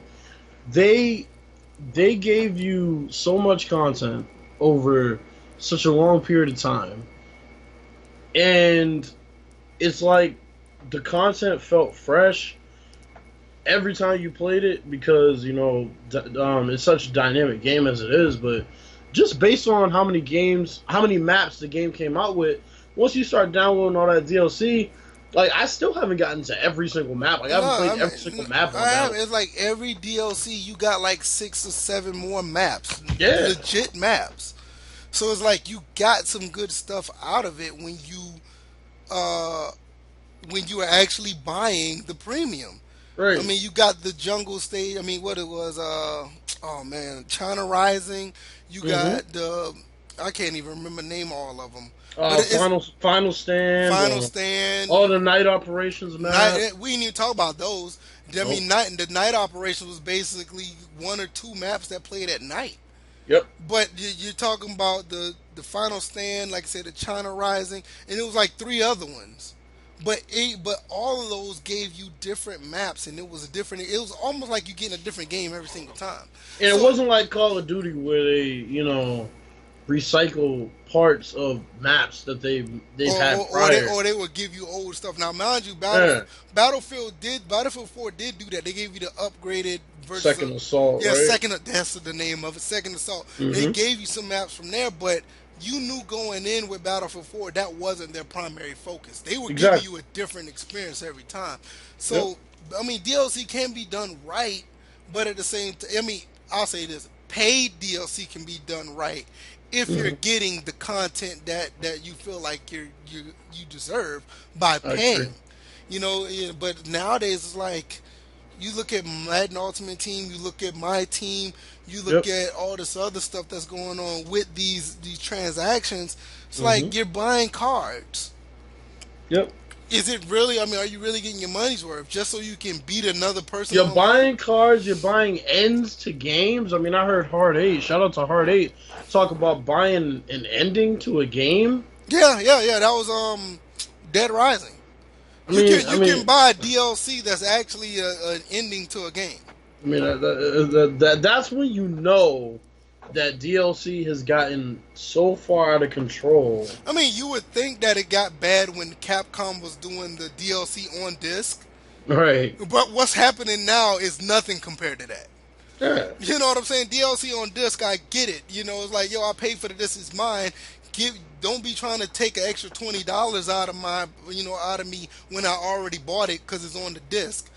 they they gave you so much content over such a long period of time, and it's like the content felt fresh every time you played it because it's such a dynamic game as it is. But just based on how many maps the game came out with, once you start downloading all that DLC, like I still haven't gotten to every single map. Like I No, haven't played I every single mean, map I on have. Battle. It's like every DLC, you got like 6 or 7 more maps, Yeah, legit maps. So it's like you got some good stuff out of it uh, when you are actually buying the premium. I right. mean, you got the jungle stage. I mean, what it was, oh man, China Rising. You Mm-hmm. got I can't even remember name all of them, but it's Final stand. Final Stand. All the night operations Night. map. We didn't even talk about those. I Nope. mean, the night operation was basically 1 or 2 maps that played at night. Yep. But you're talking about the Final Stand, like I said, the China Rising, and it was like 3 other ones. But all of those gave you different maps, and it was a different. It was almost like you getting a different game every single time. And it So, wasn't like Call of Duty where they, recycle parts of maps that they've had prior. or they would give you old stuff. Now, mind you, Yeah. Battlefield 4 did do that. They gave you the upgraded versions Second of, assault, yeah, right? that's the name of it, Second Assault. They Mm-hmm. gave you some maps from there, but you knew going in with Battlefield 4 that wasn't their primary focus. They were giving Exactly. you a different experience every time. Yep. So, I mean, DLC can be done right, but at the same time, I mean, I'll say this: paid DLC can be done right if you're Hmm. getting the content that you feel like you deserve by I agree. paying. Yeah, but nowadays it's like you look at Madden Ultimate Team, you look at my team, you look Yep. at all this other stuff that's going on with these transactions. It's Hmm. like you're buying cards. Yep. Is it really? I mean, are you really getting your money's worth just so you can beat another person You're online? buying cars. You're buying ends to games. I mean, I heard Hard Eight. Shout out to Hard Eight. Talk about buying an ending to a game. Yeah, yeah, yeah. That was Dead Rising. I mean, I You can mean, buy DLC that's actually an ending to a game. that's when you know that DLC has gotten so far out of control. I mean, you would think that it got bad when Capcom was doing the DLC on disc, Right. but what's happening now is nothing compared to that. Yeah. You know what I'm saying? DLC on disc, I get it. It's like, yo, I paid for the disc, it's mine. Don't be trying to take an extra $20 out of out of me when I already bought it because it's on the disc.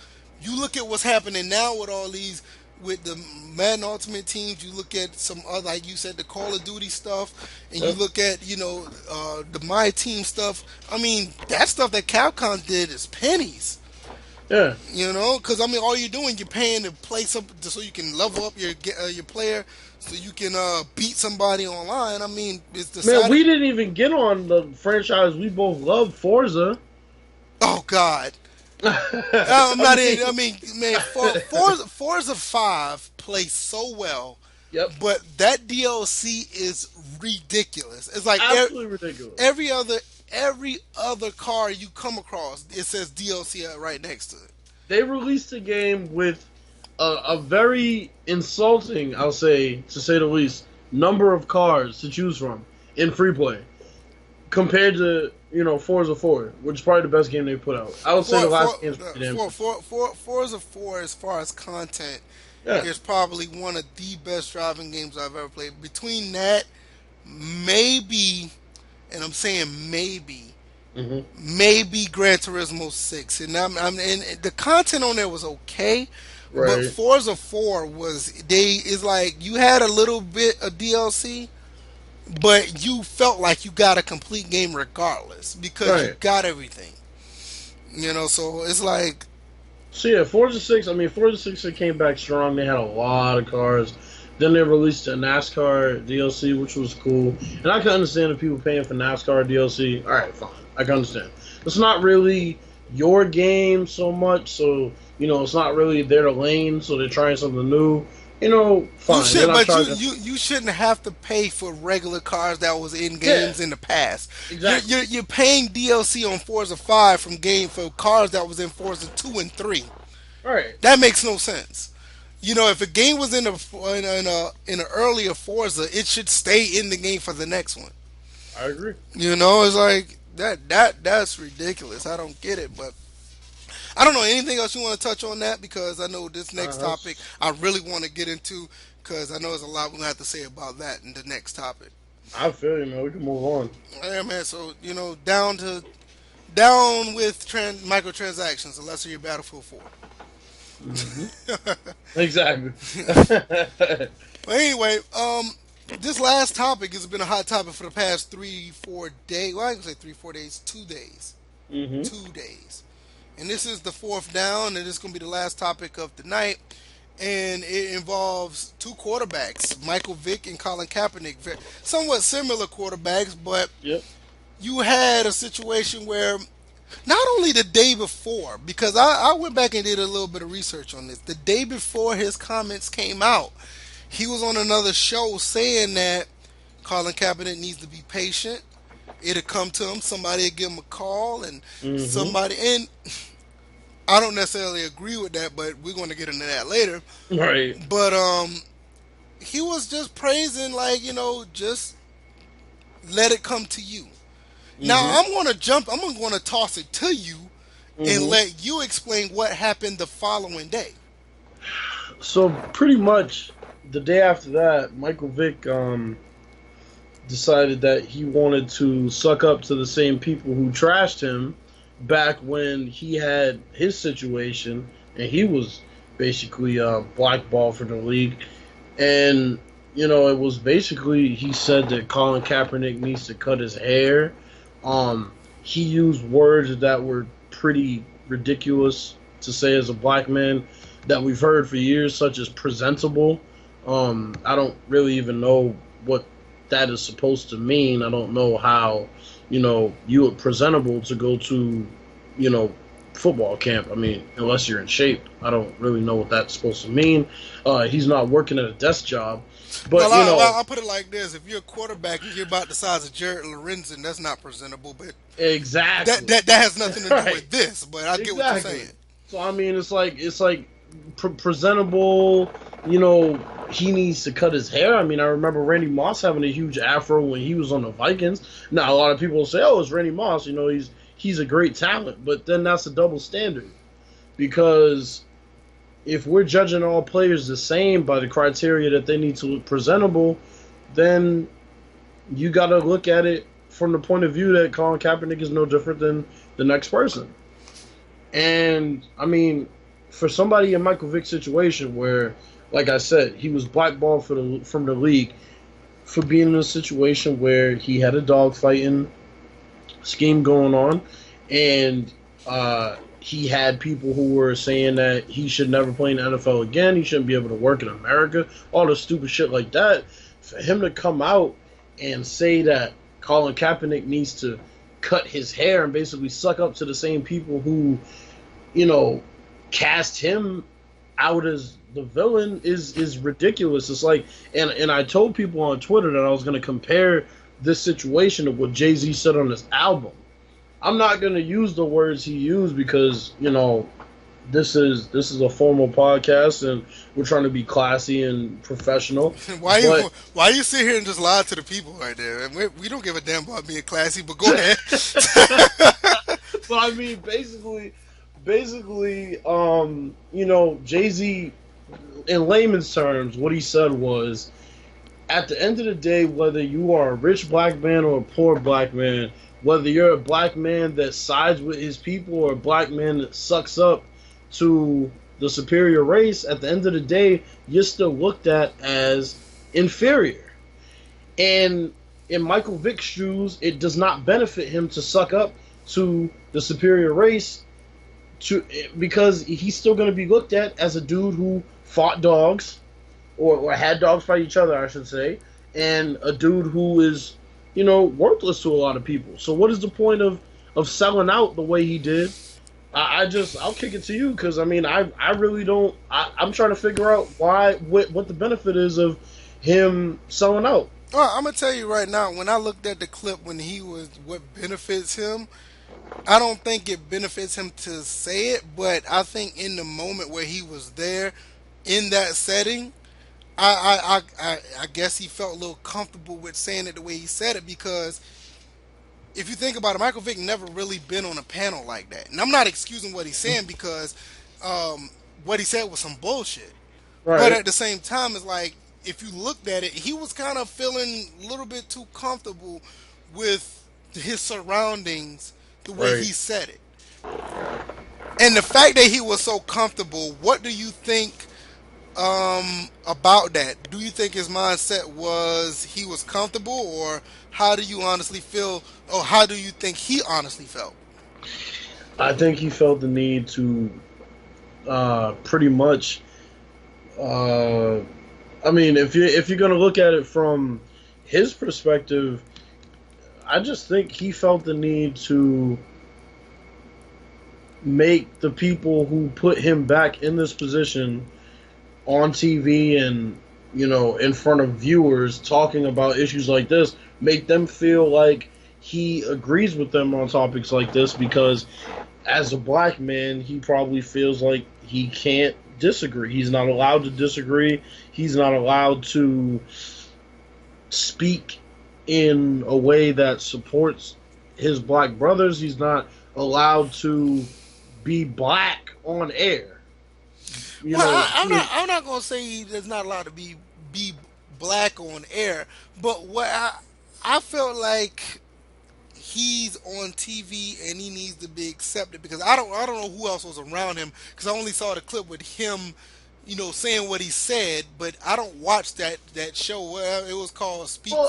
You look at what's happening now with all these, with the Madden Ultimate Teams. You look at some other, like you said, the Call of Duty stuff, and you Yep. look at the My Team stuff. I mean, that stuff that Capcom did is pennies. Yeah. Because I mean, all you're doing, you're paying to play something so you can level up your player, so you can beat somebody online. I mean, it's Man, decided. we didn't even get on the franchise we both love, Forza. Oh God, I'm I not in. mean, I mean, man, Forza 5 plays so well, yep. but that DLC is ridiculous. It's like Absolutely ridiculous. every other car you come across, it says DLC right next to it. They released a game with a very insulting, I'll say, to say the least, number of cars to choose from in free play compared to Forza 4, which is probably the best game they put out. I would say the last game's pretty damn good. Forza 4, as far as content, Yeah. is probably one of the best driving games I've ever played. Between that, maybe, and I'm saying Hmm. maybe Gran Turismo 6, and and the content on there was okay, But Right. Forza 4 was they is like you had a little bit of DLC, but you felt like you got a complete game regardless because you Right. got everything. So it's like So yeah, Forza 6. I mean, Forza 6 it came back strong. They had a lot of cars. Then they released a NASCAR DLC, which was cool. And I can understand the people paying for NASCAR DLC. All right, fine. I can understand. It's not really your game so much, so it's not really their lane. So they're trying something new. you Fine. They're should, not but trying to. you shouldn't have to pay for regular cars that was in Yeah, games in the past. exactly. You're paying DLC on Forza 5 from game for cars that was in Forza 2 and 3. All right. That makes no sense. If a game was in an earlier Forza, it should stay in the game for the next one. I agree. It's like that's ridiculous. I don't get it, but I don't know anything else you want to touch on that because I know this next topic That's, I really want to get into because I know there's a lot we're gonna have to say about that in the next topic. I feel you, man. We can move on. Yeah, man. So down with microtransactions, unless you're Battlefield 4. Hmm. Exactly. But anyway, this last topic has been a hot topic for the past 3-4 days. Well, I can say 3-4 days, 2 days, Hmm. 2 days. And this is the fourth down, and this is going to be the last topic of the night. And it involves two quarterbacks, Michael Vick and Colin Kaepernick. Somewhat similar quarterbacks, but Yep. you had a situation where not only the day before, because I went back and did a little bit of research on this. The day before his comments came out, he was on another show saying that Colin Kaepernick needs to be patient. It'll come to him. Somebody will give him a call, and Hmm. somebody. And I don't necessarily agree with that, but we're going to get into that later. Right. But he was just praising, like just let it come to you. Now Hmm. I'm going to jump. I'm going to toss it to you and Hmm. let you explain what happened the following day. So pretty much the day after that, Michael Vick decided that he wanted to suck up to the same people who trashed him back when he had his situation and he was basically blackballed from the league. And it was basically he said that Colin Kaepernick needs to cut his hair. He used words that were pretty ridiculous to say as a black man that we've heard for years, such as presentable. I don't really even know what that is supposed to mean. I don't know how, you are presentable to go to, you know, football camp. I mean, unless you're in shape. I don't really know what that's supposed to mean. He's not working at a desk job. But, Well, I'll put it like this: if you're a quarterback and you're about the size of Jared Lorenzen, that's not presentable. But exactly. that has nothing to do Right. with this. But I get what you're Exactly. saying. So I mean, it's like presentable. He needs to cut his hair. I mean, I remember Randy Moss having a huge afro when he was on the Vikings. Now a lot of people say, "Oh, it's Randy Moss." He's a great talent, but then that's a double standard because if we're judging all players the same by the criteria that they need to look presentable, then you got to look at it from the point of view that Colin Kaepernick is no different than the next person. And I mean, for somebody in Michael Vick's situation, where, like I said, he was blackballed from the league for being in a situation where he had a dogfighting scheme going on, and he had people who were saying that he should never play in the NFL again. He shouldn't be able to work in America. All the stupid shit like that. For him to come out and say that Colin Kaepernick needs to cut his hair and basically suck up to the same people who, cast him out as the villain is ridiculous. It's like, and I told people on Twitter that I was going to compare this situation to what Jay-Z said on this album. I'm not going to use the words he used because, this is a formal podcast and we're trying to be classy and professional. But Why you sit here and just lie to the people right there? And we don't give a damn about being classy, but go ahead. but I mean, basically, Jay-Z, in layman's terms, what he said was, at the end of the day, whether you are a rich black man or a poor black man, whether you're a black man that sides with his people or a black man that sucks up to the superior race, at the end of the day, you're still looked at as inferior. And in Michael Vick's shoes, it does not benefit him to suck up to the superior race to because he's still going to be looked at as a dude who fought dogs or had dogs fight each other, I should say, and a dude who is, worthless to a lot of people. So what is the point of selling out the way he did? I'll kick it to you because I really don't. I'm trying to figure out what the benefit is of him selling out. Well, I'm gonna tell you right now. When I looked at the clip when he was what benefits him, I don't think it benefits him to say it, but I think in the moment where he was there in that setting, I guess he felt a little comfortable with saying it the way he said it because if you think about it, Michael Vick never really been on a panel like that. And I'm not excusing what he's saying because what he said was some bullshit. But Right, at the same time, it's like if you looked at it, he was kind of feeling a little bit too comfortable with his surroundings the way right. he said it. And the fact that he was so comfortable, what do you think about that? Do you think his mindset was he was comfortable, or how do you honestly feel, or how do you think he honestly felt? I think he felt the need to pretty much. Uh, if you're gonna look at it from his perspective, I just think he felt the need to make the people who put him back in this position on TV and in front of viewers talking about issues like this, make them feel like he agrees with them on topics like this because as a black man, he probably feels like he can't disagree. He's not allowed to disagree. He's not allowed to speak in a way that supports his black brothers. He's not allowed to be black on air. You Well, know, I'm not gonna say he's not allowed to be black on air, but what I felt like he's on TV and he needs to be accepted because I don't know who else was around him because I only saw the clip with him, saying what he said, but I don't watch that show. Well, it was called Speak for.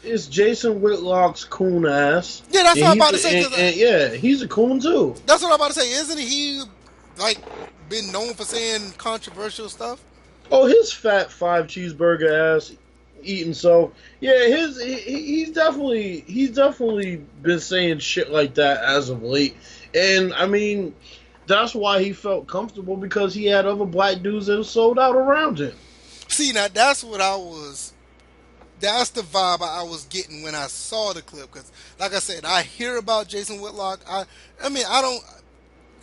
it's Jason Whitlock's coon ass, Yeah, that's and what I'm he's about to say. and yeah, he's a coon too. That's what I'm about to say. Isn't he like been known for saying controversial stuff? Oh, his fat five cheeseburger ass eating. So yeah, he's definitely been saying shit like that as of late, and that's why he felt comfortable because he had other black dudes that sold out around him. See, now that's what I was. That's the vibe I was getting when I saw the clip. Because, like I said, I hear about Jason Whitlock. I mean, I don't.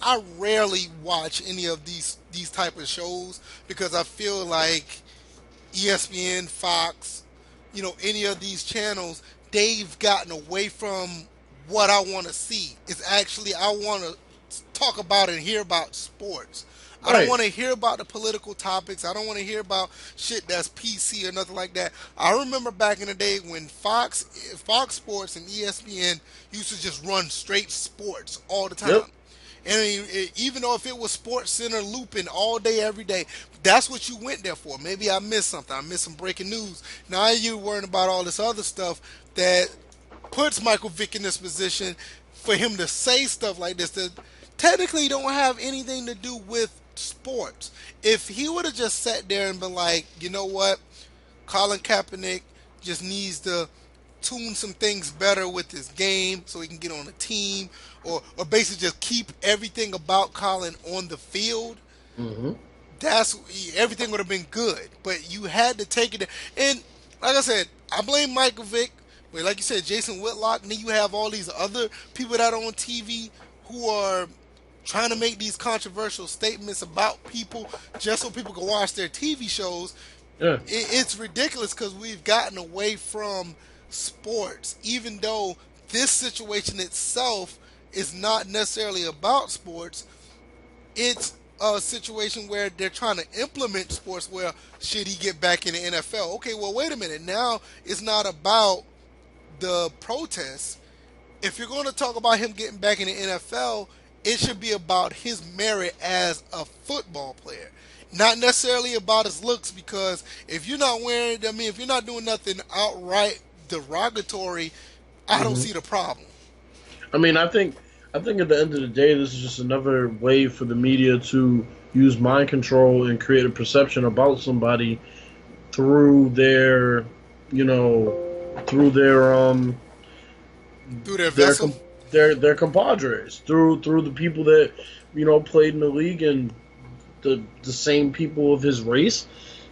I rarely watch any of these type of shows because I feel like ESPN, Fox, any of these channels, they've gotten away from what I want to see. It's actually I want to talk about and hear about sports. I don't Right. want to hear about the political topics. I don't want to hear about shit that's PC or nothing like that. I remember back in the day when Fox Sports and ESPN used to just run straight sports all the Yep. time. And even though if it was Sports Center looping all day, every day, that's what you went there for. Maybe I missed something. I missed some breaking news. Now you're worrying about all this other stuff that puts Michael Vick in this position for him to say stuff like this that technically don't have anything to do with sports. If he would have just sat there and been like, you know what, Colin Kaepernick just needs to tune some things better with his game so he can get on a team, or basically just keep everything about Colin on the field, Hmm. that's everything would have been good. But you had to take it, and like I said, I blame Michael Vick. But like you said, Jason Whitlock, and then you have all these other people that are on TV who are trying to make these controversial statements about people just so people can watch their TV shows. Yeah. It's ridiculous because we've gotten away from sports, even though this situation itself is not necessarily about sports. It's a situation where they're trying to implement sports where should he get back in the NFL? Okay, well, wait a minute. Now it's not about the protests. If you're going to talk about him getting back in the NFL, It should be about his merit as a football player, not necessarily about his looks. Because if you're not wearing, I mean, if you're not doing nothing outright derogatory, I don't Hmm. see the problem. I mean, I think at the end of the day, this is just another way for the media to use mind control and create a perception about somebody through their, you know, through Through their their vessel. their compadres, through the people that played in the league and the same people of his race,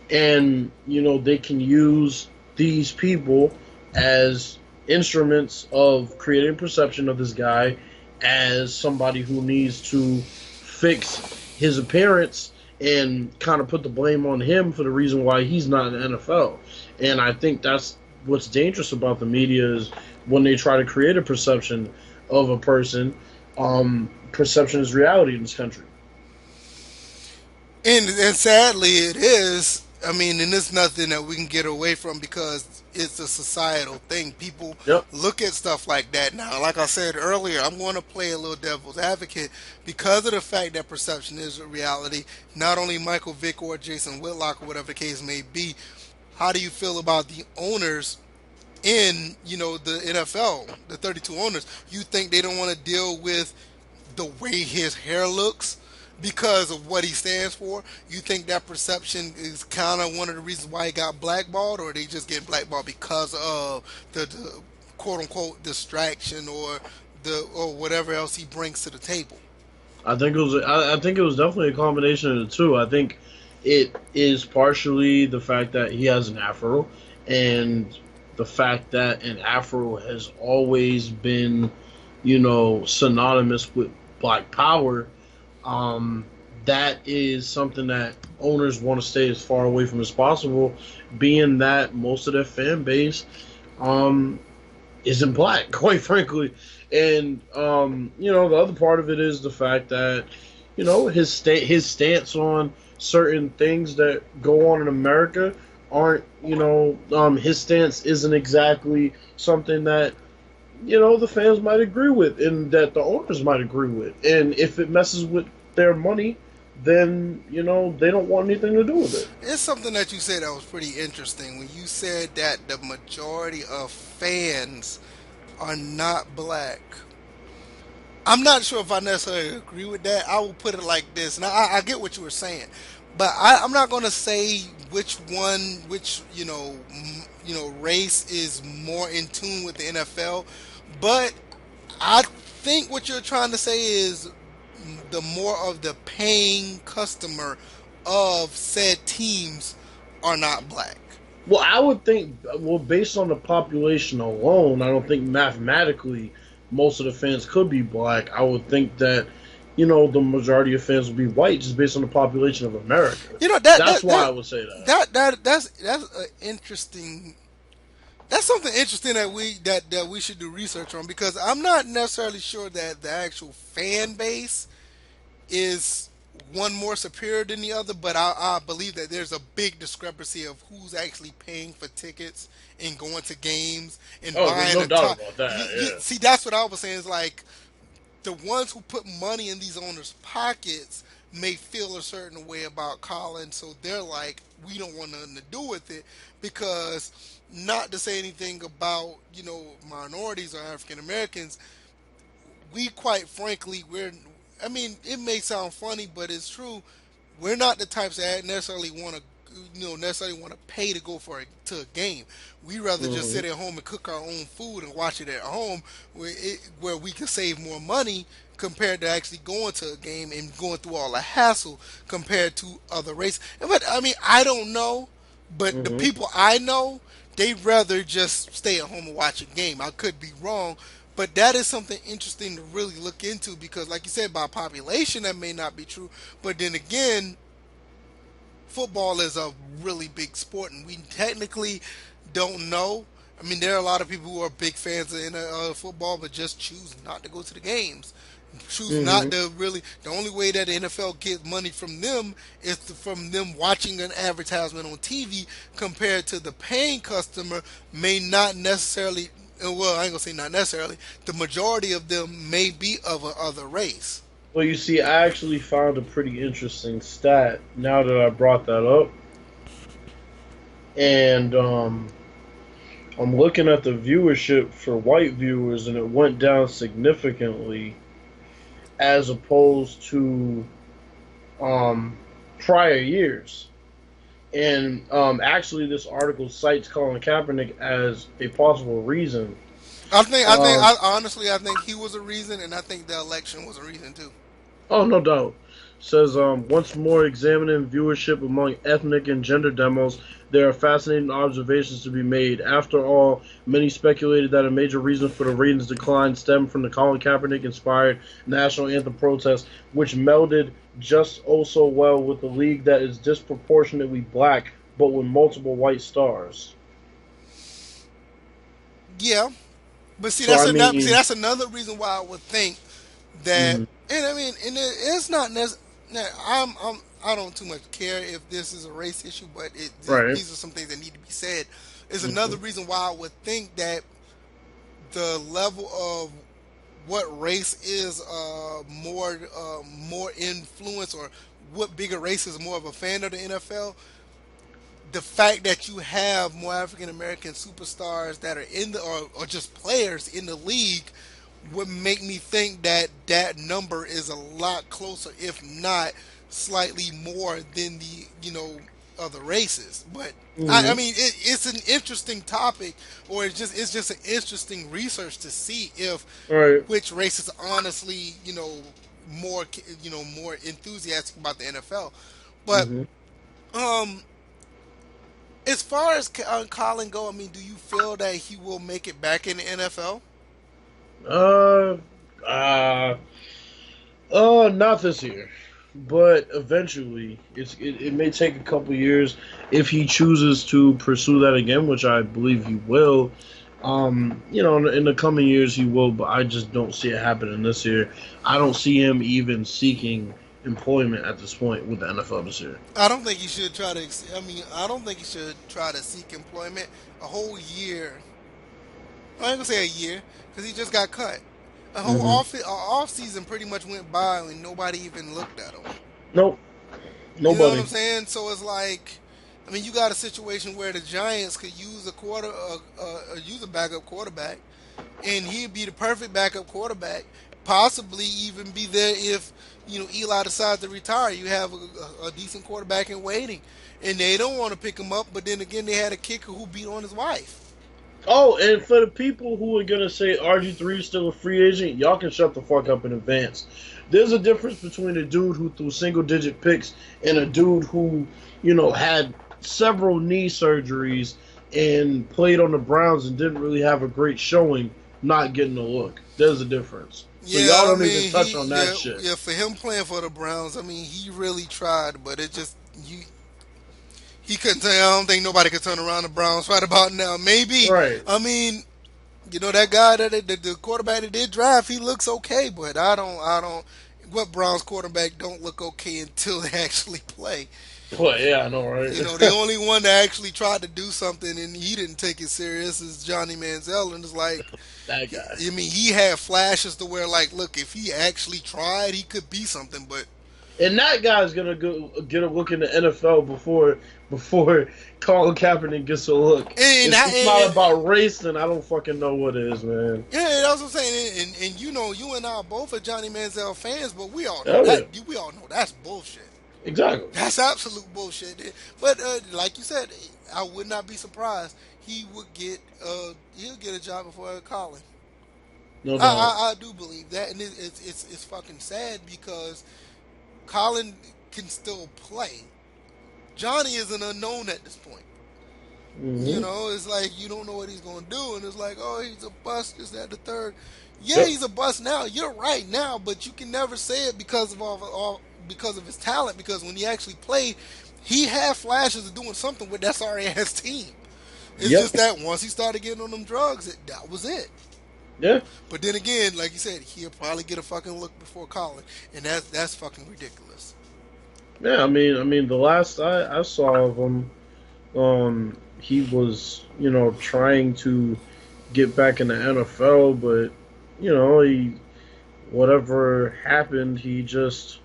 and they can use these people as instruments of creating perception of this guy as somebody who needs to fix his appearance and kind of put the blame on him for the reason why he's not in the NFL. And I think that's what's dangerous about the media is when they try to create a perception of a person. Perception is reality in this country. And sadly, it is. I mean, and it's nothing that we can get away from because it's a societal thing. People Yep. look at stuff like that now. Like I said earlier, I'm going to play a little devil's advocate because of the fact that perception is a reality. Not only Michael Vick or Jason Whitlock or whatever the case may be. How do you feel about the owners in the NFL, the 32 owners? You think they don't want to deal with the way his hair looks because of what he stands for? You think that perception is kind of one of the reasons why he got blackballed, or they just get blackballed because of the quote unquote distraction or whatever else he brings to the table? I think it was definitely a combination of the two. I think it is partially the fact that he has an afro, and the fact that an afro has always been, synonymous with black power. Um, that is something that owners want to stay as far away from as possible, being that most of their fan base um, isn't black, quite frankly. And the other part of it is the fact that his stance on certain things that go on in America aren't his stance isn't exactly something that the fans might agree with and that the owners might agree with. And if it messes with their money, then they don't want anything to do with it. It's something that you said that was pretty interesting when you said that the majority of fans are not black. I'm not sure if I necessarily agree with that. I will put it like this, and I get what you were saying, but I'm not going to say which one, which race is more in tune with the NFL. But I think what you're trying to say is the more of the paying customer of said teams are not black. Well, I would think, well, based on the population alone, I don't think mathematically most of the fans could be black. I would think that, the majority of fans would be white just based on the population of America. You know that That's that why that I would say that. that's an interesting. That's something interesting that we should do research on because I'm not necessarily sure that the actual fan base is one more superior than the other, but I believe that there's a big discrepancy of who's actually paying for tickets and going to games and Oh, there's buying no the doubt top. about that, yeah. See, that's what I was saying. Is like the ones who put money in these owners' pockets may feel a certain way about Colin, so they're like, we don't want nothing to do with it because not to say anything about minorities or African Americans, we quite frankly we're. I mean, it may sound funny, but it's true. We're not the types that necessarily want to necessarily want to pay to go to a game. We rather just Hmm. sit at home and cook our own food and watch it at home, where we can save more money compared to actually going to a game and going through all the hassle compared to other races. But I mean, I don't know, but the Hmm. people I know, they'd rather just stay at home and watch a game. I could be wrong, but that is something interesting to really look into because, like you said, by population, that may not be true. But then again, football is a really big sport, and we technically don't know. I mean, there are a lot of people who are big fans of football, but just choose not to go to the games. Choose not Hmm. to really. The only way that the NFL gets money from them is from them watching an advertisement on TV, compared to the paying customer may not necessarily. Well, I ain't gonna say not necessarily. The majority of them may be of a other race. Well, you see, I actually found a pretty interesting stat now that I brought that up, and I'm looking at the viewership for white viewers, and it went down significantly as opposed to um, prior years. And actually, this article cites Colin Kaepernick as a possible reason. Um, I think he was a reason, and I think the election was a reason too. oh, no doubt. Says once more examining viewership among ethnic and gender demos, there are fascinating observations to be made. After all, many speculated that a major reason for the ratings decline stemmed from the Colin Kaepernick inspired national anthem protest, which melded just oh so well with a league that is disproportionately black but with multiple white stars. Yeah, but see, So I mean, that's another reason why I would think that, mhm, and I mean, and it's not necessarily. I don't too much care if this is a race issue, but right. these are some things that need to be said. Is another Hmm. reason why I would think that the level of what race is more influence, or what bigger race is more of a fan of the NFL. The fact that you have more African American superstars that are in the, or just players in the league, would make me think that that number is a lot closer, if not slightly more than the other races. But I Hmm. mean, it's an interesting topic, or it's just an interesting research to see if Right. which race is honestly more more enthusiastic about the NFL. But Hmm. um, as far as Colin go, I mean, do you feel that he will make it back in the NFL? Uh, uh, not this year, but eventually, it may take a couple years if he chooses to pursue that again, which I believe he will. In the coming years he will, but I just don't see it happening this year. I don't see him even seeking employment at this point with the NFL this year. I don't think he should try to. I mean, I don't think he should try to seek employment a whole year. I ain't gonna say a year because he just got cut. A whole Hmm. off season pretty much went by and nobody even looked at him. Nope, You know what nobody. I'm saying? So it's like, I mean, you got a situation where the Giants could use use a backup quarterback, and he'd be the perfect backup quarterback. Possibly even be there if Eli decides to retire. You have a decent quarterback in waiting, and they don't want to pick him up. But then again, they had a kicker who beat on his wife. Oh, and for the people who are gonna say RG3 is still a free agent, y'all can shut the fuck up in advance. There's a difference between a dude who threw single digit picks and a dude who, had several knee surgeries and played on the Browns and didn't really have a great showing, not getting a look. There's a difference. So Yeah, y'all I don't even mean touch on that shit. yeah, for him playing for the Browns, I mean he really tried, but it just you he couldn't say I don't think nobody could turn around the Browns right about now. Maybe, Right. I mean, that guy the quarterback that did draft, he looks okay, but I don't. What Browns quarterback don't look okay until they actually play? Well, yeah, I know, The right? only one that actually tried to do something and he didn't take it serious is Johnny Manziel, and it's like, That guy. I mean, he had flashes to where, like, look, if he actually tried, he could be something, but And that guy's gonna go get a look in the NFL before Colin Kaepernick gets a look. and, If I, it's not and about race, then I don't fucking know what it is, man. yeah, that's what I'm saying. And you and I both are Johnny Manziel fans, but we all know Hell that yeah, we all know that's bullshit. exactly, That's absolute bullshit. But like you said, I would not be surprised he would get he'll get a job before Colin. no doubt. I do believe that, and it's fucking sad because Colin can still play. Johnny is an unknown at this point. Hmm. It's like you don't know what he's gonna do, and it's like, oh, he's a bust. Is that the third? Yeah, Yep, he's a bust now. You're right now, but you can never say it because of all because of his talent. Because when he actually played, he had flashes of doing something with that sorry ass team. It's yep, just that once he started getting on them drugs, that was it. yeah, But then again, like you said, he'll probably get a fucking look before Colin, and that's fucking ridiculous. yeah. I mean, the last I saw of him, he was trying to get back in the NFL, but he whatever happened, he just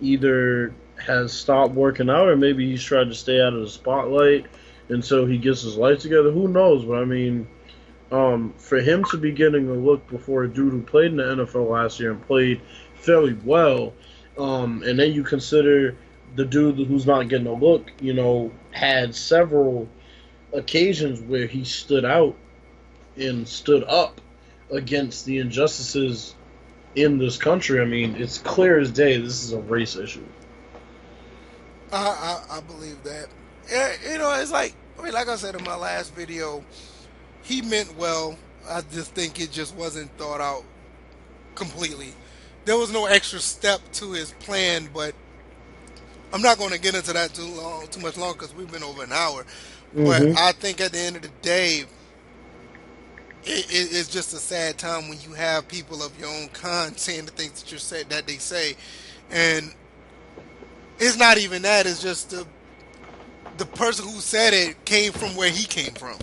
either has stopped working out or maybe he's tried to stay out of the spotlight until he gets his life together. Who knows? But I mean, for him to be getting a look before a dude who played in the NFL last year and played fairly well, and then you consider the dude who's not getting a look, had several occasions where he stood out and stood up against the injustices in this country. I mean, it's clear as day this is a race issue. I believe that. Yeah, it's like, I mean, like I said in my last video, he meant well. I just think it just wasn't thought out completely. There was no extra step to his plan, but I'm not going to get into that too much longer because we've been over an hour. But Mm-hmm. I think at the end of the day, it's just a sad time when you have people of your own kind saying the things that you said that they say, and it's not even that. It's just the person who said it came from where he came from.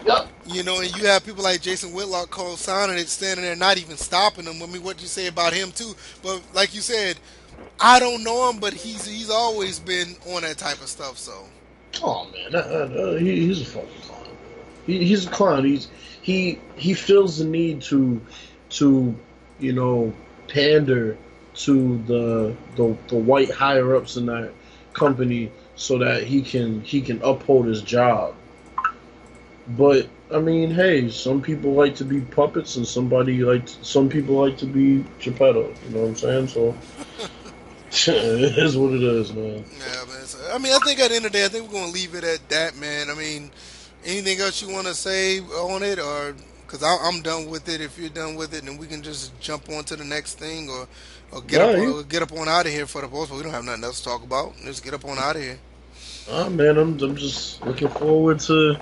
Yep. And you have people like Jason Whitlock co-signing it, standing there, not even stopping him. I mean, what you say about him too? But like you said, I don't know him, but he's always been on that type of stuff. So Oh man, he's a fucking clown. He's a clown. He feels the need to you know pander to the white higher ups in that company so that he can uphold his job. But I mean, hey, some people like to be puppets, and some people like to be Geppetto. You know what I'm saying? So it is what it is, man. yeah, man. I mean, I think at the end of the day, I think we're gonna leave it at that, man. I mean, anything else you want to say on it, or because I'm done with it. If you're done with it, then we can just jump on to the next thing, or Nah, you, get up on out of here for the most part. We don't have nothing else to talk about. Just get up on out of here. man, I'm just looking forward to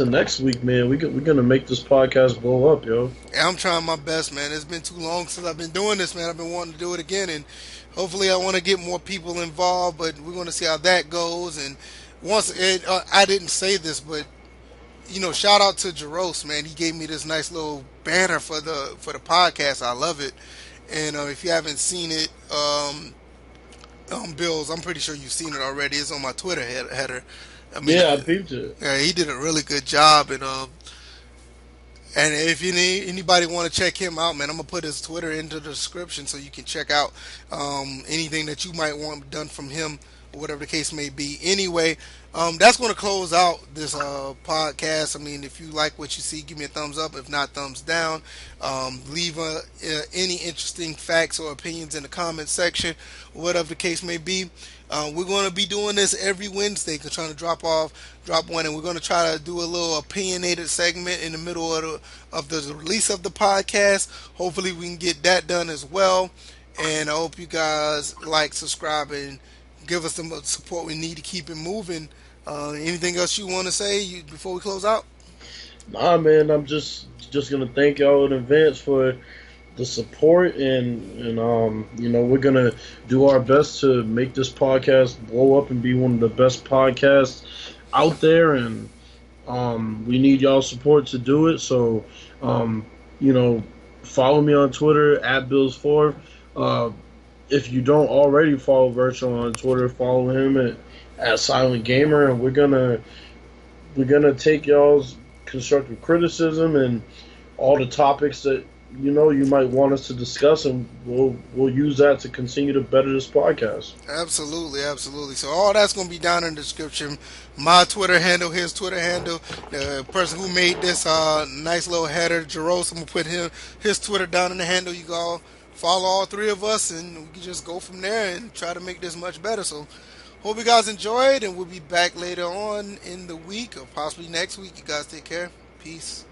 next week, man. We're gonna make this podcast blow up, yo. Yeah, I'm trying my best, man. It's been too long since I've been doing this, man. I've been wanting to do it again, and hopefully, I want to get more people involved. But we're going to see how that goes. And I didn't say this, but shout out to Jaros, man. He gave me this nice little banner for the podcast. I love it. And if you haven't seen it, Bills, I'm pretty sure you've seen it already. It's on my Twitter header. I mean, Yeah, I peeped it. he did a really good job, and if anybody want to check him out, man, I'm gonna put his Twitter into the description so you can check out anything that you might want done from him or whatever the case may be. Anyway, that's going to close out this podcast. I mean, if you like what you see, give me a thumbs up. If not, thumbs down. Leave any interesting facts or opinions in the comment section, whatever the case may be. We're going to be doing this every Wednesday, trying to drop one, and we're going to try to do a little opinionated segment in the middle of the release of the podcast. Hopefully, we can get that done as well. And I hope you guys like, subscribe, and give us the support we need to keep it moving. Anything else you want to say before we close out? Nah, man, I'm just gonna thank y'all in advance for the support, and we're gonna do our best to make this podcast blow up and be one of the best podcasts out there, and we need y'all support to do it. So you know follow me on Twitter at Bills4. If you don't already follow Virtual on Twitter, follow him at CylentGamer, and we're gonna take y'all's constructive criticism and all the topics that you might want us to discuss, and we'll use that to continue to better this podcast. Absolutely, absolutely. So all that's going to be down in the description. My Twitter handle, his Twitter handle, the person who made this nice little header, Jaros. I'm gonna put his Twitter down in the handle. You all follow all three of us, and we can just go from there and try to make this much better. So hope you guys enjoyed, and we'll be back later on in the week or possibly next week. You guys take care. Peace.